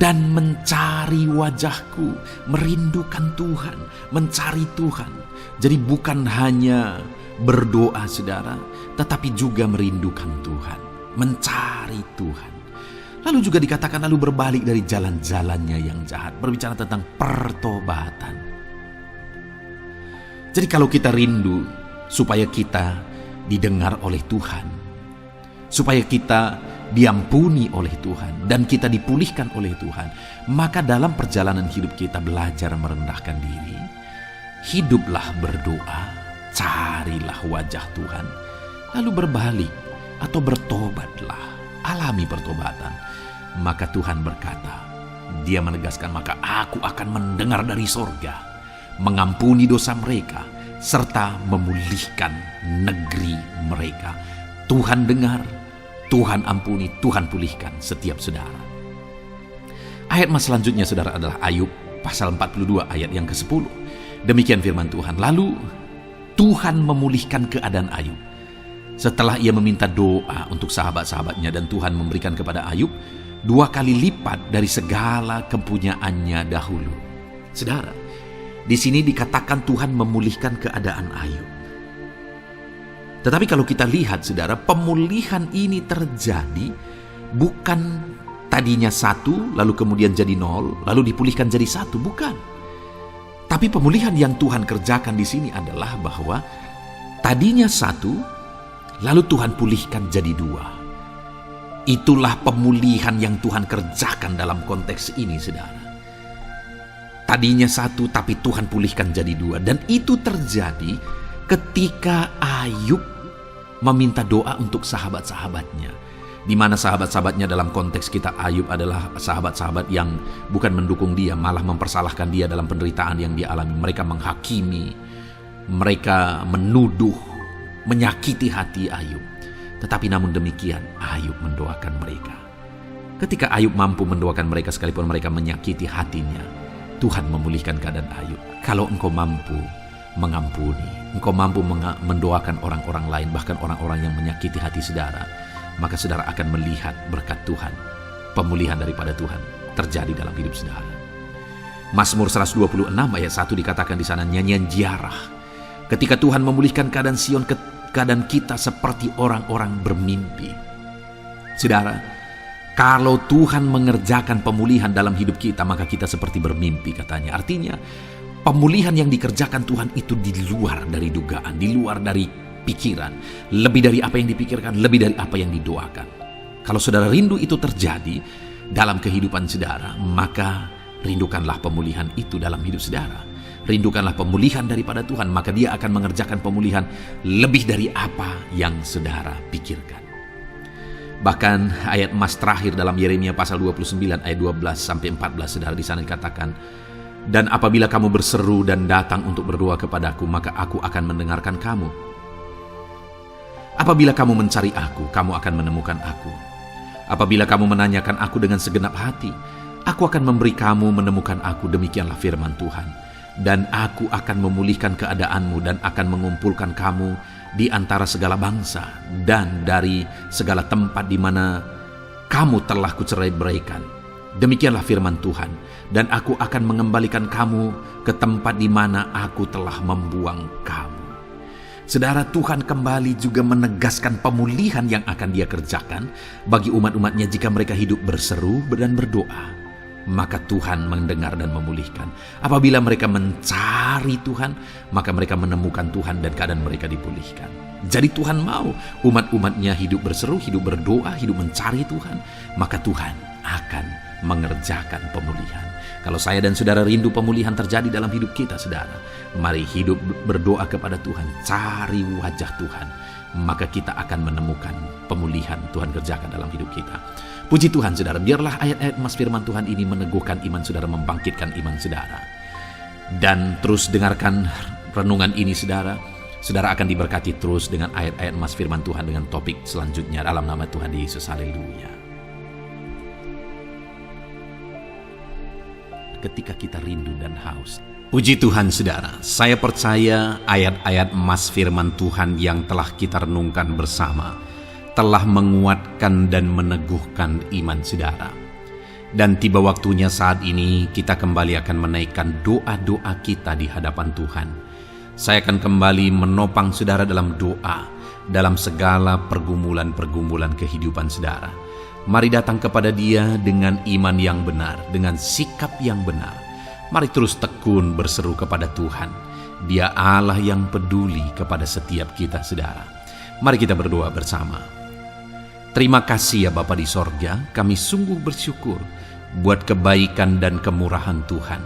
dan mencari wajahku, merindukan Tuhan, mencari Tuhan. Jadi bukan hanya berdoa, saudara, tetapi juga merindukan Tuhan, mencari Tuhan. Lalu juga dikatakan, lalu berbalik dari jalan-jalannya yang jahat. Berbicara tentang pertobatan. Jadi kalau kita rindu supaya kita didengar oleh Tuhan, supaya kita diampuni oleh Tuhan, dan kita dipulihkan oleh Tuhan, maka dalam perjalanan hidup kita belajar merendahkan diri, hiduplah berdoa, carilah wajah Tuhan, lalu berbalik atau bertobatlah, alami pertobatan. Maka Tuhan berkata, Dia menegaskan, maka aku akan mendengar dari sorga, mengampuni dosa mereka, serta memulihkan negeri mereka. Tuhan dengar, Tuhan ampuni, Tuhan pulihkan setiap saudara. Ayat mas selanjutnya, saudara, adalah Ayub pasal 42 ayat yang ke-10. Demikian firman Tuhan. Lalu Tuhan memulihkan keadaan Ayub setelah ia meminta doa untuk sahabat-sahabatnya, dan Tuhan memberikan kepada Ayub 2 kali lipat dari segala kepunyaannya dahulu. Saudara, di sini dikatakan Tuhan memulihkan keadaan Ayub. Tetapi kalau kita lihat, saudara, pemulihan ini terjadi bukan tadinya 1, lalu kemudian jadi 0, lalu dipulihkan jadi 1, bukan. Tapi pemulihan yang Tuhan kerjakan di sini adalah bahwa tadinya 1, lalu Tuhan pulihkan jadi 2. Itulah pemulihan yang Tuhan kerjakan dalam konteks ini, saudara. Tadinya 1, tapi Tuhan pulihkan jadi 2. Dan itu terjadi ketika Ayub meminta doa untuk sahabat-sahabatnya. Di mana sahabat-sahabatnya dalam konteks kita, Ayub adalah sahabat-sahabat yang bukan mendukung dia, malah mempersalahkan dia dalam penderitaan yang dia alami. Mereka menghakimi, mereka menuduh, menyakiti hati Ayub. Tetapi namun demikian, Ayub mendoakan mereka. Ketika Ayub mampu mendoakan mereka sekalipun mereka menyakiti hatinya, Tuhan memulihkan keadaan Ayub. Kalau engkau mampu mengampuni, engkau mampu mendoakan orang-orang lain, bahkan orang-orang yang menyakiti hati saudara, maka saudara akan melihat berkat Tuhan, pemulihan daripada Tuhan terjadi dalam hidup saudara. Mazmur 126 ayat 1 dikatakan di sana, nyanyian ziarah. Ketika Tuhan memulihkan keadaan Sion, keadaan kita seperti orang-orang bermimpi. Saudara, kalau Tuhan mengerjakan pemulihan dalam hidup kita, maka kita seperti bermimpi, katanya. Artinya, pemulihan yang dikerjakan Tuhan itu di luar dari dugaan, di luar dari pikiran, lebih dari apa yang dipikirkan, lebih dari apa yang didoakan. Kalau saudara rindu itu terjadi dalam kehidupan saudara, maka rindukanlah pemulihan itu dalam hidup saudara. Rindukanlah pemulihan daripada Tuhan, maka Dia akan mengerjakan pemulihan lebih dari apa yang saudara pikirkan. Bahkan ayat emas terakhir dalam Yeremia pasal 29 ayat 12 sampai 14, saudara, di sana dikatakan, "Dan apabila kamu berseru dan datang untuk berdoa kepadaku, maka aku akan mendengarkan kamu. Apabila kamu mencari aku, kamu akan menemukan aku. Apabila kamu menanyakan aku dengan segenap hati, aku akan memberi kamu menemukan aku, demikianlah firman Tuhan. Dan aku akan memulihkan keadaanmu dan akan mengumpulkan kamu di antara segala bangsa dan dari segala tempat di mana kamu telah kucerai-beraikan. Demikianlah firman Tuhan. Dan aku akan mengembalikan kamu ke tempat di mana aku telah membuang kamu." Saudara, Tuhan kembali juga menegaskan pemulihan yang akan Dia kerjakan bagi umat-umatnya jika mereka hidup berseru dan berdoa. Maka Tuhan mendengar dan memulihkan. Apabila mereka mencari Tuhan, maka mereka menemukan Tuhan dan keadaan mereka dipulihkan. Jadi Tuhan mau umat-umatnya hidup berseru, hidup berdoa, hidup mencari Tuhan, maka Tuhan akan mengerjakan pemulihan. Kalau saya dan saudara rindu pemulihan terjadi dalam hidup kita, saudara, mari hidup berdoa kepada Tuhan, cari wajah Tuhan, maka kita akan menemukan pemulihan Tuhan kerjakan dalam hidup kita. Puji Tuhan, saudara, biarlah ayat-ayat emas firman Tuhan ini meneguhkan iman saudara, membangkitkan iman saudara. Dan terus dengarkan renungan ini, saudara. Saudara akan diberkati terus dengan ayat-ayat emas firman Tuhan dengan topik selanjutnya dalam nama Tuhan Yesus. Haleluya. Ketika kita rindu dan haus. Puji Tuhan, saudara, saya percaya ayat-ayat emas firman Tuhan yang telah kita renungkan bersama telah menguatkan dan meneguhkan iman saudara. Dan tiba waktunya saat ini kita kembali akan menaikkan doa-doa kita di hadapan Tuhan. Saya akan kembali menopang saudara dalam doa, dalam segala pergumulan-pergumulan kehidupan saudara. Mari datang kepada Dia dengan iman yang benar, dengan sikap yang benar. Mari terus tekun berseru kepada Tuhan. Dia Allah yang peduli kepada setiap kita, saudara. Mari kita berdoa bersama. Terima kasih ya Bapa di sorga, kami sungguh bersyukur buat kebaikan dan kemurahan Tuhan.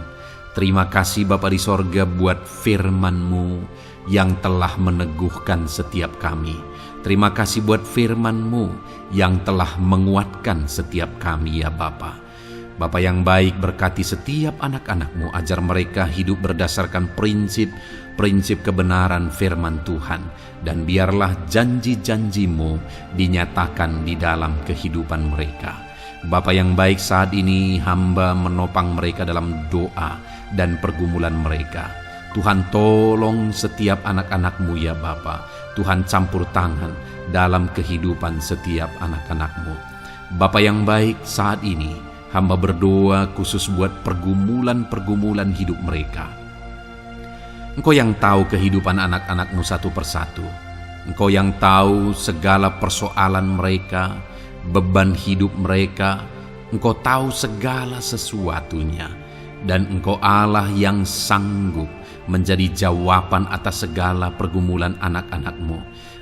Terima kasih Bapa di sorga buat firman-Mu yang telah meneguhkan setiap kami. Terima kasih buat firman-Mu yang telah menguatkan setiap kami ya Bapa. Bapa yang baik, berkati setiap anak-anak-Mu, ajar mereka hidup berdasarkan prinsip kebenaran firman Tuhan. Dan biarlah janji-janji-Mu dinyatakan di dalam kehidupan mereka. Bapa yang baik, saat ini hamba menopang mereka dalam doa dan pergumulan mereka. Tuhan tolong setiap anak-anak-Mu ya Bapa. Tuhan campur tangan dalam kehidupan setiap anak-anak-Mu. Bapa yang baik, saat ini hamba berdoa khusus buat pergumulan-pergumulan hidup mereka. Engkau yang tahu kehidupan anak-anak-Mu satu persatu. Engkau yang tahu segala persoalan mereka, beban hidup mereka. Engkau tahu segala sesuatunya. Dan Engkau Allah yang sanggup menjadi jawaban atas segala pergumulan anak-anak-Mu.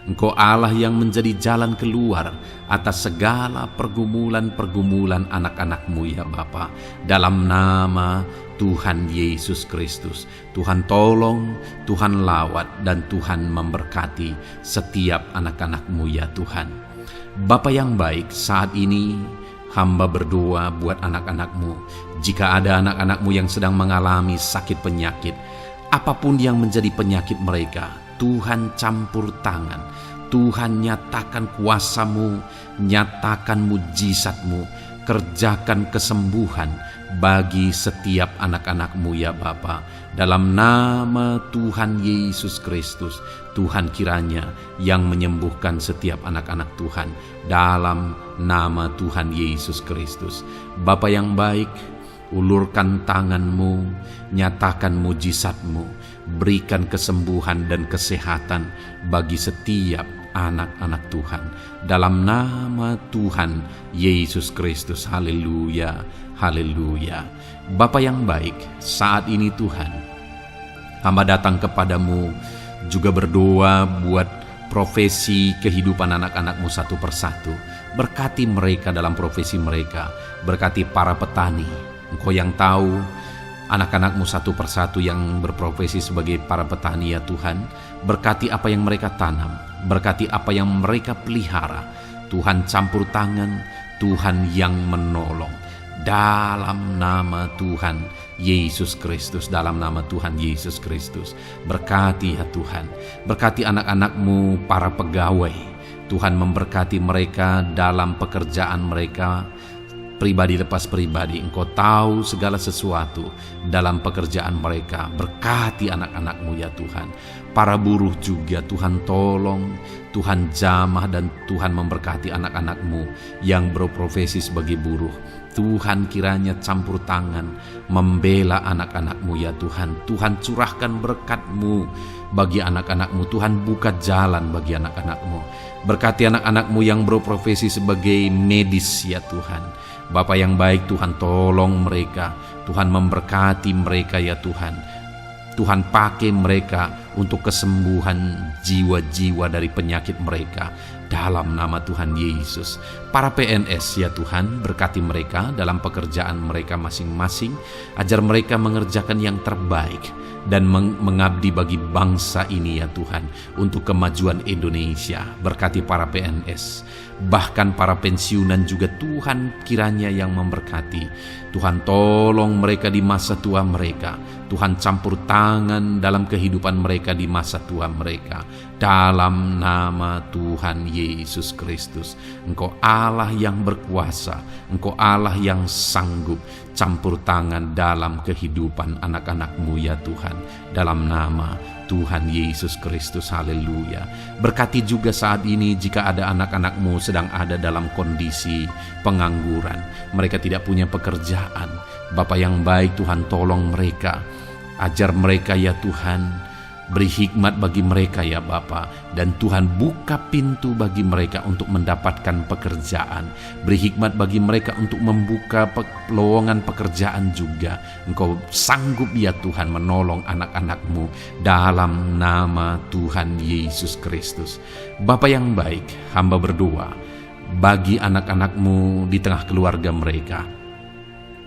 Engkau Allah yang menjadi jalan keluar atas segala pergumulan-pergumulan anak-anak-Mu ya Bapa. Dalam nama Tuhan Yesus Kristus, Tuhan tolong, Tuhan lawat, dan Tuhan memberkati setiap anak-anak-Mu ya Tuhan. Bapa yang baik, saat ini hamba berdoa buat anak-anak-Mu. Jika ada anak-anak-Mu yang sedang mengalami sakit penyakit, apapun yang menjadi penyakit mereka, Tuhan campur tangan, Tuhan nyatakan kuasa-Mu, nyatakan mujizat-Mu, kerjakan kesembuhan bagi setiap anak-anak-Mu ya Bapa. Dalam nama Tuhan Yesus Kristus, Tuhan kiranya yang menyembuhkan setiap anak-anak Tuhan. Dalam nama Tuhan Yesus Kristus. Bapa yang baik, ulurkan tangan-Mu, nyatakan mujizat-Mu, berikan kesembuhan dan kesehatan bagi setiap anak-anak Tuhan. Dalam nama Tuhan Yesus Kristus. Haleluya, haleluya. Bapa yang baik, saat ini Tuhan, hamba datang kepadamu juga berdoa buat profesi kehidupan anak-anak-Mu satu persatu. Berkati mereka dalam profesi mereka, berkati para petani. Engkau yang tahu anak-anak-Mu satu persatu yang berprofesi sebagai para petani ya Tuhan. Berkati apa yang mereka tanam, berkati apa yang mereka pelihara. Tuhan campur tangan, Tuhan yang menolong. Dalam nama Tuhan Yesus Kristus, dalam nama Tuhan Yesus Kristus. Berkati ya Tuhan, berkati anak-anak-Mu para pegawai. Tuhan memberkati mereka dalam pekerjaan mereka, pribadi lepas pribadi. Engkau tahu segala sesuatu dalam pekerjaan mereka. Berkati anak-anak-Mu ya Tuhan. Para buruh juga Tuhan tolong, Tuhan jamah, dan Tuhan memberkati anak-anak-Mu yang berprofesi sebagai buruh. Tuhan kiranya campur tangan membela anak-anak-Mu ya Tuhan. Tuhan curahkan berkat-Mu bagi anak-anak-Mu. Tuhan buka jalan bagi anak-anak-Mu. Berkati anak-anak-Mu yang berprofesi sebagai medis ya Tuhan. Bapa yang baik, Tuhan tolong mereka. Tuhan memberkati mereka ya Tuhan. Tuhan pakai mereka untuk kesembuhan jiwa-jiwa dari penyakit mereka. Dalam nama Tuhan Yesus. Para PNS ya Tuhan, berkati mereka dalam pekerjaan mereka masing-masing. Ajar mereka mengerjakan yang terbaik dan mengabdi bagi bangsa ini ya Tuhan, untuk kemajuan Indonesia. Berkati para PNS, bahkan para pensiunan juga Tuhan kiranya yang memberkati. Tuhan tolong mereka di masa tua mereka. Tuhan campur tangan dalam kehidupan mereka di masa tua mereka. Dalam nama Tuhan Yesus Kristus. Engkau Allah yang berkuasa, Engkau Allah yang sanggup. Campur tangan dalam kehidupan anak-anak-Mu ya Tuhan. Dalam nama Tuhan Yesus Kristus, haleluya. Berkati juga saat ini jika ada anak-anak-Mu sedang ada dalam kondisi pengangguran. Mereka tidak punya pekerjaan. Bapa yang baik, Tuhan tolong mereka. Ajar mereka ya Tuhan. Beri hikmat bagi mereka ya Bapa. Dan Tuhan buka pintu bagi mereka untuk mendapatkan pekerjaan. Beri hikmat bagi mereka untuk membuka lowongan pekerjaan juga. Engkau sanggup ya Tuhan menolong anak-anak-Mu dalam nama Tuhan Yesus Kristus. Bapa yang baik, hamba berdoa bagi anak-anak-Mu di tengah keluarga mereka.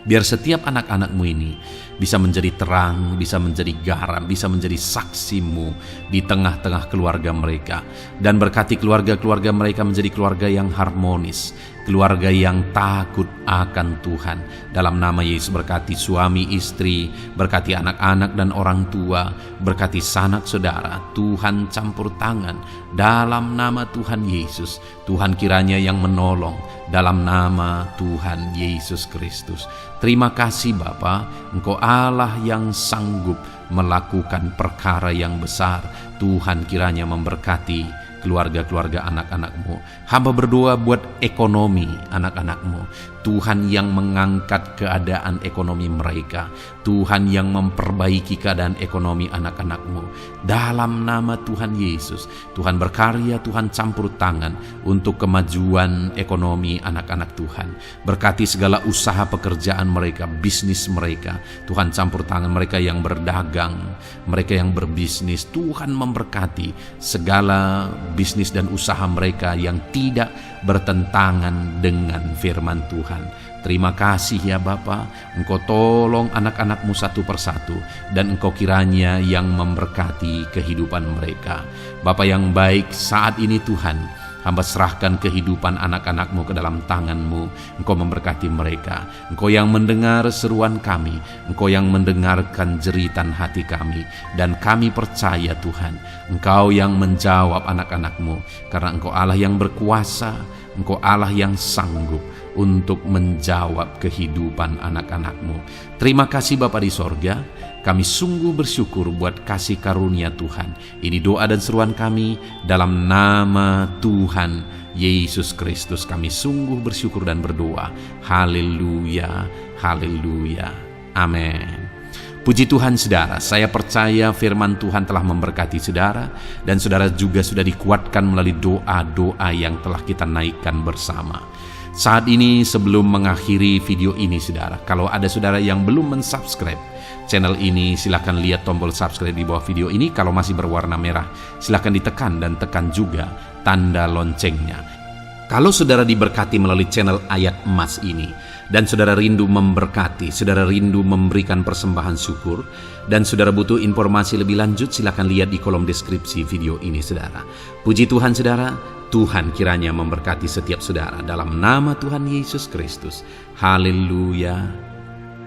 Biar setiap anak-anak-Mu ini bisa menjadi terang, bisa menjadi garam, bisa menjadi saksi-Mu di tengah-tengah keluarga mereka. Dan berkati keluarga-keluarga mereka menjadi keluarga yang harmonis, keluarga yang takut akan Tuhan. Dalam nama Yesus, berkati suami istri, berkati anak-anak dan orang tua, berkati sanak saudara. Tuhan campur tangan dalam nama Tuhan Yesus. Tuhan kiranya yang menolong dalam nama Tuhan Yesus Kristus. Terima kasih Bapa, Engkau Allah yang sanggup melakukan perkara yang besar. Tuhan kiranya memberkati keluarga-keluarga anak-anak-Mu. Hamba berdoa buat ekonomi anak-anak-Mu. Tuhan yang mengangkat keadaan ekonomi mereka. Tuhan yang memperbaiki keadaan ekonomi anak-anak-Mu. Dalam nama Tuhan Yesus, Tuhan berkarya, Tuhan campur tangan untuk kemajuan ekonomi anak-anak Tuhan. Berkati segala usaha pekerjaan mereka, bisnis mereka. Tuhan campur tangan mereka yang berdagang, mereka yang berbisnis. Tuhan memberkati segala bisnis dan usaha mereka yang tidak bertentangan dengan firman Tuhan. Terima kasih ya Bapa, Engkau tolong anak-anak-Mu satu persatu, dan Engkau kiranya yang memberkati kehidupan mereka. Bapa yang baik, saat ini Tuhan, hamba serahkan kehidupan anak-anak-Mu ke dalam tangan-Mu. Engkau memberkati mereka. Engkau yang mendengar seruan kami, Engkau yang mendengarkan jeritan hati kami, dan kami percaya Tuhan, Engkau yang menjawab anak-anak-Mu, karena Engkau Allah yang berkuasa, Engkau Allah yang sanggup untuk menjawab kehidupan anak-anak-Mu. Terima kasih Bapa di sorga. Kami sungguh bersyukur buat kasih karunia Tuhan. Ini doa dan seruan kami dalam nama Tuhan Yesus Kristus. Kami sungguh bersyukur dan berdoa. Haleluya, haleluya, amin. Puji Tuhan saudara, saya percaya firman Tuhan telah memberkati saudara, dan saudara juga sudah dikuatkan melalui doa-doa yang telah kita naikkan bersama. Saat ini sebelum mengakhiri video ini saudara, kalau ada saudara yang belum mensubscribe channel ini, silakan lihat tombol subscribe di bawah video ini. Kalau masih berwarna merah, silakan ditekan dan tekan juga tanda loncengnya. Kalau saudara diberkati melalui channel Ayat Emas ini, dan saudara rindu memberkati, saudara rindu memberikan persembahan syukur, dan saudara butuh informasi lebih lanjut, silakan lihat di kolom deskripsi video ini saudara. Puji Tuhan saudara, Tuhan kiranya memberkati setiap saudara dalam nama Tuhan Yesus Kristus. Haleluya.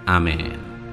Amin.